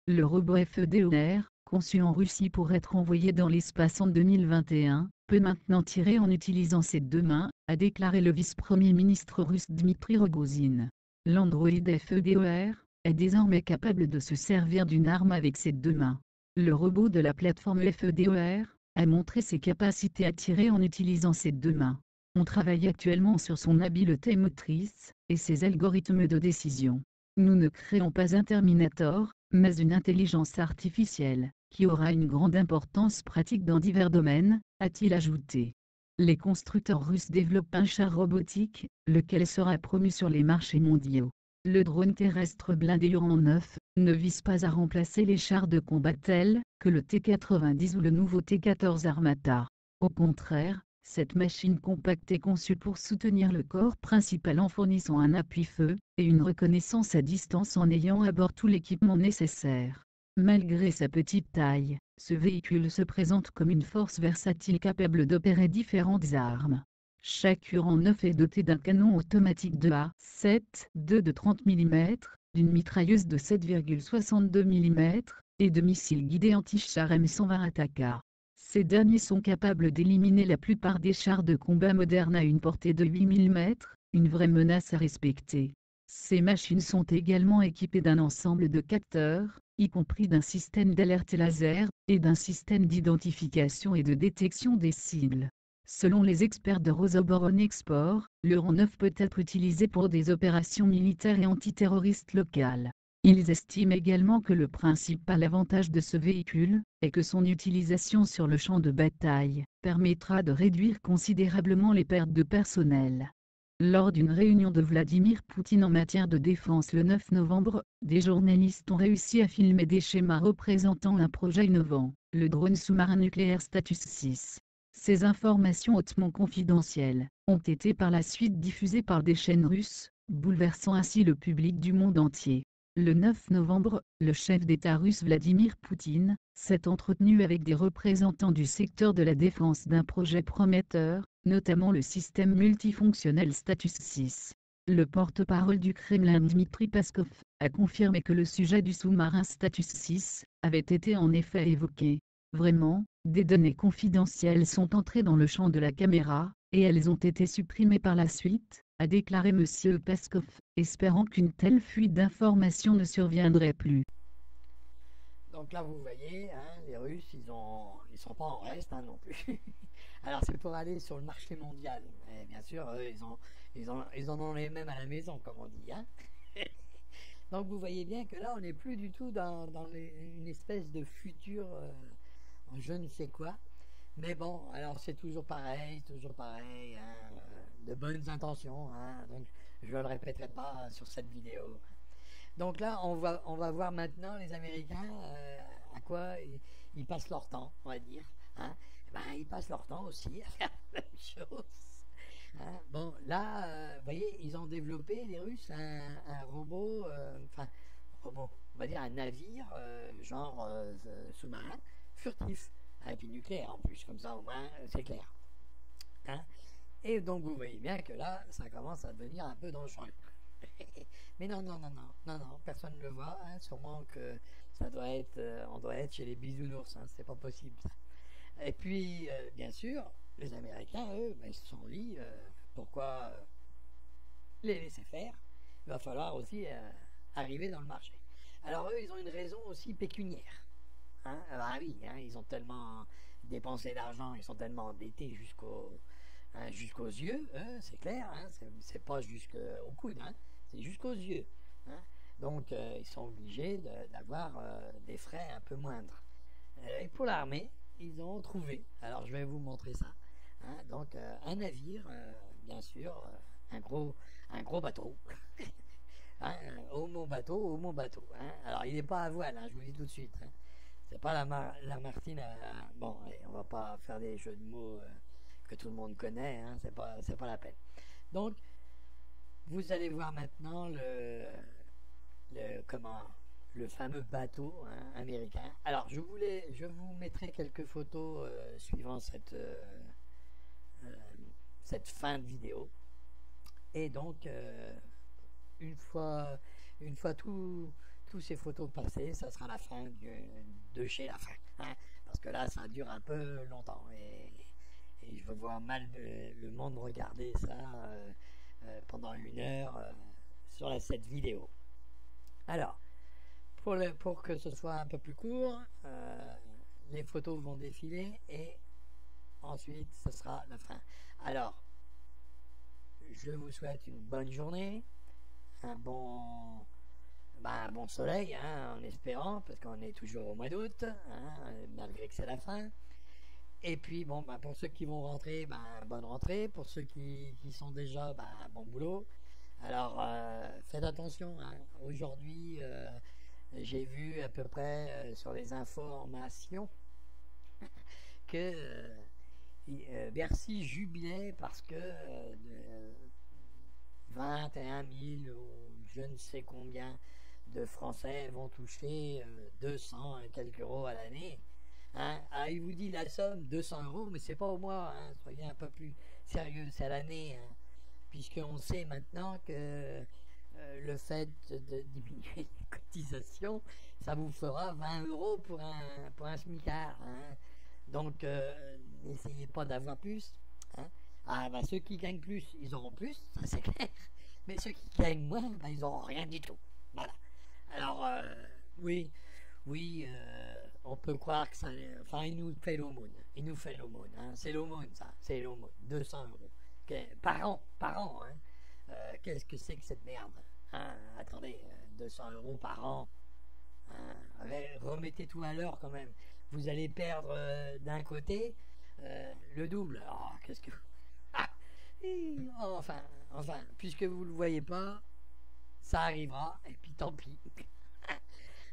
Le robot FEDOR, conçu en Russie pour être envoyé dans l'espace en 2021, peut maintenant tirer en utilisant ses deux mains, a déclaré le vice-premier ministre russe Dmitry Rogozin. L'androïde FEDOR est désormais capable de se servir d'une arme avec ses deux mains. Le robot de la plateforme FEDOR a montré ses capacités à tirer en utilisant ses deux mains. On travaille actuellement sur son habileté motrice et ses algorithmes de décision. Nous ne créons pas un Terminator, mais une intelligence artificielle, qui aura une grande importance pratique dans divers domaines, a-t-il ajouté. Les constructeurs russes développent un char robotique, lequel sera promu sur les marchés mondiaux. Le drone terrestre blindé Uran 9 ne vise pas à remplacer les chars de combat tels que le T-90 ou le nouveau T-14 Armata. Au contraire, cette machine compacte est conçue pour soutenir le corps principal en fournissant un appui-feu et une reconnaissance à distance en ayant à bord tout l'équipement nécessaire. Malgré sa petite taille, ce véhicule se présente comme une force versatile capable d'opérer différentes armes. Chaque Uran 9 est doté d'un canon automatique de A7-2 de 30 mm, d'une mitrailleuse de 7,62 mm et de missiles guidés anti-char M120 Ataka. Ces derniers sont capables d'éliminer la plupart des chars de combat modernes à une portée de 8 mm, une vraie menace à respecter. Ces machines sont également équipées d'un ensemble de capteurs, y compris d'un système d'alerte laser, et d'un système d'identification et de détection des cibles. Selon les experts de Rosoboron Export, l'Uran 9 peut être utilisé pour des opérations militaires et antiterroristes locales. Ils estiment également que le principal avantage de ce véhicule est que son utilisation sur le champ de bataille permettra de réduire considérablement les pertes de personnel. Lors d'une réunion de Vladimir Poutine en matière de défense le 9 novembre, des journalistes ont réussi à filmer des schémas représentant un projet innovant, le drone sous-marin nucléaire Status 6. Ces informations hautement confidentielles ont été par la suite diffusées par des chaînes russes, bouleversant ainsi le public du monde entier. Le 9 novembre, le chef d'État russe Vladimir Poutine s'est entretenu avec des représentants du secteur de la défense d'un projet prometteur, notamment le système multifonctionnel Status 6. Le porte-parole du Kremlin Dmitry Peskov a confirmé que le sujet du sous-marin Status 6 avait été en effet évoqué. Vraiment, des données confidentielles sont entrées dans le champ de la caméra, et elles ont été supprimées par la suite, a déclaré M. Peskov, espérant qu'une telle fuite d'informations ne surviendrait plus. Donc là, vous voyez, hein, les Russes, ils sont pas en reste, hein, non plus. Alors c'est pour aller sur le marché mondial. Et bien sûr, ils en ont les mêmes à la maison, comme on dit. Hein. Donc vous voyez bien que là, on n'est plus du tout dans une espèce de futur, je ne sais quoi. Mais bon, alors c'est toujours pareil, hein, de bonnes intentions, hein, donc je ne le répéterai pas sur cette vidéo. Donc là, on va voir maintenant les Américains à quoi ils passent leur temps, on va dire. Hein. Ben, ils passent leur temps aussi à faire la même chose. Hein. Bon, là, vous voyez, ils ont développé, les Russes, un robot, robot, on va dire un navire, genre sous-marin, furtif, avec du nucléaire en plus, comme ça au moins c'est clair. Hein. Et donc vous voyez bien que là, ça commence à devenir un peu dangereux. Mais non, personne ne le voit, hein, sûrement que ça doit être, on doit être chez les bisounours, hein, c'est pas possible ça. Et puis, bien sûr, les Américains, eux, ben, ils se sont dit, pourquoi les laisser faire? Il va falloir aussi arriver dans le marché. Alors eux, ils ont une raison aussi pécuniaire. Hein? Ah oui, hein, ils ont tellement dépensé d'argent, ils sont tellement endettés jusqu'aux yeux, c'est clair, hein, c'est pas jusqu'au coude, hein, c'est jusqu'aux yeux. Hein. Donc ils sont obligés d'avoir des frais un peu moindres. Et pour l'armée, ils ont trouvé, alors je vais vous montrer ça, hein, donc un navire, bien sûr, un gros bateau. Hein, homo bateau. Hein. Alors il n'est pas à voile, hein, je vous dis tout de suite. Hein. C'est pas la Martine. Bon, allez, on va pas faire des jeux de mots que tout le monde connaît. Hein, c'est pas la peine. Donc, vous allez voir maintenant le fameux bateau, hein, américain. Alors, je vous mettrai quelques photos suivant cette fin de vidéo. Et donc, une fois tous ces photos passées, ça sera la fin de chez la fin. Hein, parce que là, ça dure un peu longtemps. Et je vois mal le monde regarder ça pendant 1 heure sur cette vidéo. Alors, pour que ce soit un peu plus court, les photos vont défiler et ensuite, ce sera la fin. Alors, je vous souhaite une bonne journée, un bon soleil, hein, en espérant, parce qu'on est toujours au mois d'août, hein, malgré que c'est la fin. Et puis, bon, pour ceux qui vont rentrer, bonne rentrée. Pour ceux qui sont déjà, bon boulot. Alors, faites attention. Hein. Aujourd'hui, j'ai vu à peu près sur les informations que Bercy jubilait parce que 21 000 ou je ne sais combien de Français vont toucher 200 et quelques euros à l'année. Hein? Ah, il vous dit la somme 200 euros, mais c'est pas au mois, hein? Soyez un peu plus sérieux, c'est à l'année, hein? Puisqu'on sait maintenant que le fait de diminuer les cotisations, ça vous fera 20 euros pour un smicard. Hein? Donc n'essayez pas d'avoir plus. Hein? Ah, ceux qui gagnent plus, ils auront plus, ça c'est clair. Mais ceux qui gagnent moins, ils n'auront rien du tout. Voilà. Alors, oui, on peut croire que ça... Enfin, il nous fait l'aumône. Hein. C'est l'aumône, ça. C'est l'aumône. 200 euros. Par an. Hein. Qu'est-ce que c'est que cette merde? Hein. Attendez, 200 euros par an. Hein. Remettez tout à l'heure quand même. Vous allez perdre d'un côté le double. Oh, qu'est-ce que... Ah. Enfin, puisque vous ne le voyez pas, ça arrivera, et puis tant pis.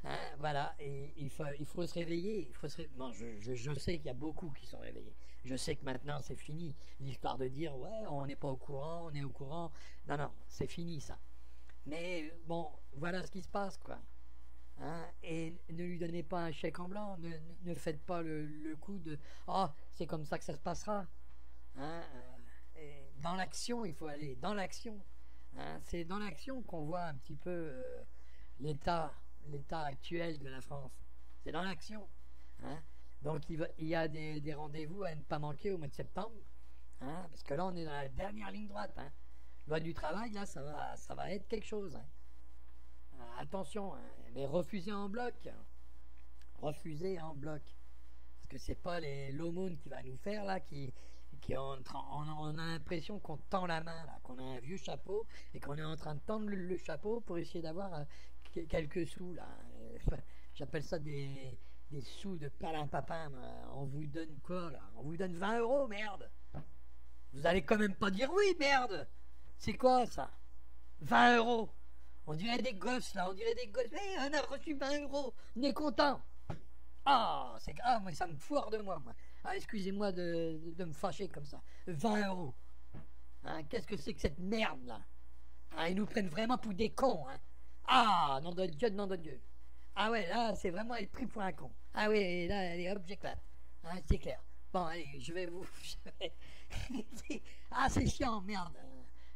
Hein, voilà, et il faut se réveiller. Bon, je sais qu'il y a beaucoup qui sont réveillés. Je sais que maintenant c'est fini. L'histoire de dire, ouais, on n'est pas au courant, on est au courant. Non, c'est fini ça. Mais bon, voilà ce qui se passe, quoi. Hein, et ne lui donnez pas un chèque en blanc. Ne faites pas le coup de, oh, c'est comme ça que ça se passera. Hein, dans l'action, il faut aller. Dans l'action. Hein, c'est dans l'action qu'on voit un petit peu l'état actuel de la France. C'est dans l'action. Hein. Donc il y a des rendez-vous à ne pas manquer au mois de septembre. Hein, parce que là, on est dans la dernière ligne droite. Hein. Loi du travail, là, ça va être quelque chose. Hein. Attention, hein, mais refusez en bloc. Parce que c'est pas l'aumône qui va nous faire, là, on a l'impression qu'on tend la main, là, qu'on a un vieux chapeau et qu'on est en train de tendre le chapeau pour essayer d'avoir quelques sous, là. J'appelle ça des des sous de palin-papin. On vous donne quoi, là? On vous donne 20 euros, merde. Vous allez quand même pas dire oui, merde. C'est quoi, ça? 20 euros. On dirait des gosses, là. On dirait des gosses. Hey, on a reçu 20 euros. On est content. Ah, c'est grave, moi, ça me foire de moi. Ah, excusez-moi de me fâcher comme ça. 20 euros. Hein, qu'est-ce que c'est que cette merde, là? Ah, ils nous prennent vraiment pour des cons, hein. Ah, nom de Dieu, nom de Dieu. Ah ouais, là, c'est vraiment être pris pour un con. Ah oui, là, allez, hop, j'éclate. Hein, c'est clair. Bon, allez, je vais vous... Ah, c'est chiant, merde.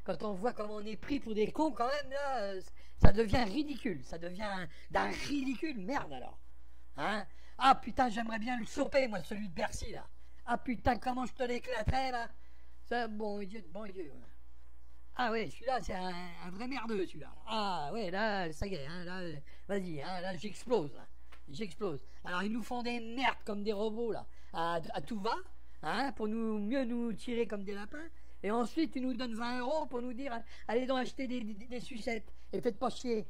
Quand on voit comment on est pris pour des cons, quand même, là, ça devient ridicule. Ça devient d'un ridicule, merde, alors. Hein? Ah, putain, j'aimerais bien le choper, moi, celui de Bercy, là. Ah, putain, comment je te l'éclaterais, là. Ça, bon Dieu, bon Dieu. Ah ouais, celui-là, c'est un vrai merdeux, celui-là. Ah ouais, là, ça y est, hein, là, vas-y, hein, là, j'explose, là. J'explose. Alors, ils nous font des merdes comme des robots, là, à tout va, hein, pour mieux nous tirer comme des lapins. Et ensuite, ils nous donnent 20 euros pour nous dire, allez donc acheter des sucettes, et faites pas chier.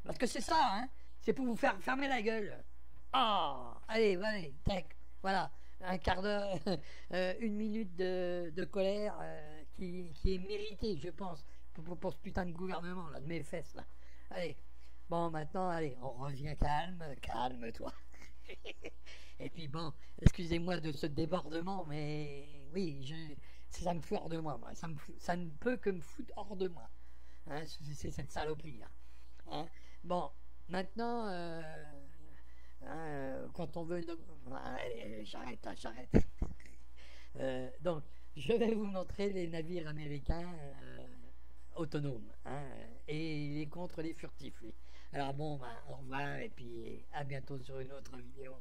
Parce que c'est ça, hein, c'est pour vous faire fermer la gueule. Ah, allez, tac, voilà. Un quart d'heure, 1 minute de colère qui est méritée, je pense, pour ce putain de gouvernement, là, de mes fesses, là. Allez, bon, maintenant, allez, on revient calme-toi. Et puis bon, excusez-moi de ce débordement, mais oui, ça me fout hors de moi, ça ne peut que me foutre hors de moi. Hein, c'est cette saloperie, là. Hein, bon, maintenant... quand on veut... Allez, j'arrête. Donc, je vais vous montrer les navires américains autonomes. Hein, et il est contre les furtifs, lui. Alors bon, au revoir et puis à bientôt sur une autre vidéo.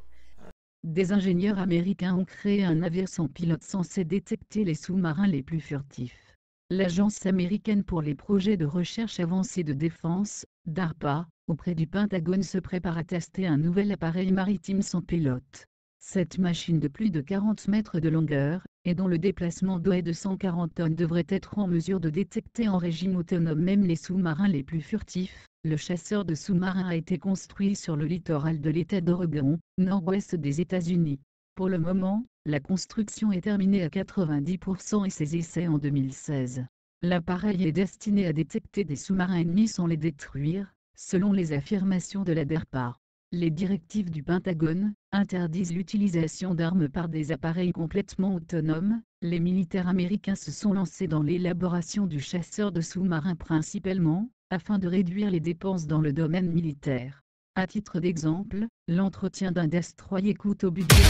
Des ingénieurs américains ont créé un navire sans pilote censé détecter les sous-marins les plus furtifs. L'Agence américaine pour les projets de recherche avancée de défense, DARPA, auprès du Pentagone se prépare à tester un nouvel appareil maritime sans pilote. Cette machine de plus de 40 mètres de longueur, et dont le déplacement d'eau est de 140 tonnes devrait être en mesure de détecter en régime autonome même les sous-marins les plus furtifs. Le chasseur de sous-marins a été construit sur le littoral de l'État d'Oregon, nord-ouest des États-Unis. Pour le moment, la construction est terminée à 90% et ses essais en 2016. L'appareil est destiné à détecter des sous-marins ennemis sans les détruire, selon les affirmations de la DARPA. Les directives du Pentagone interdisent l'utilisation d'armes par des appareils complètement autonomes. Les militaires américains se sont lancés dans l'élaboration du chasseur de sous-marins principalement, afin de réduire les dépenses dans le domaine militaire. À titre d'exemple, l'entretien d'un destroyer coûte au budget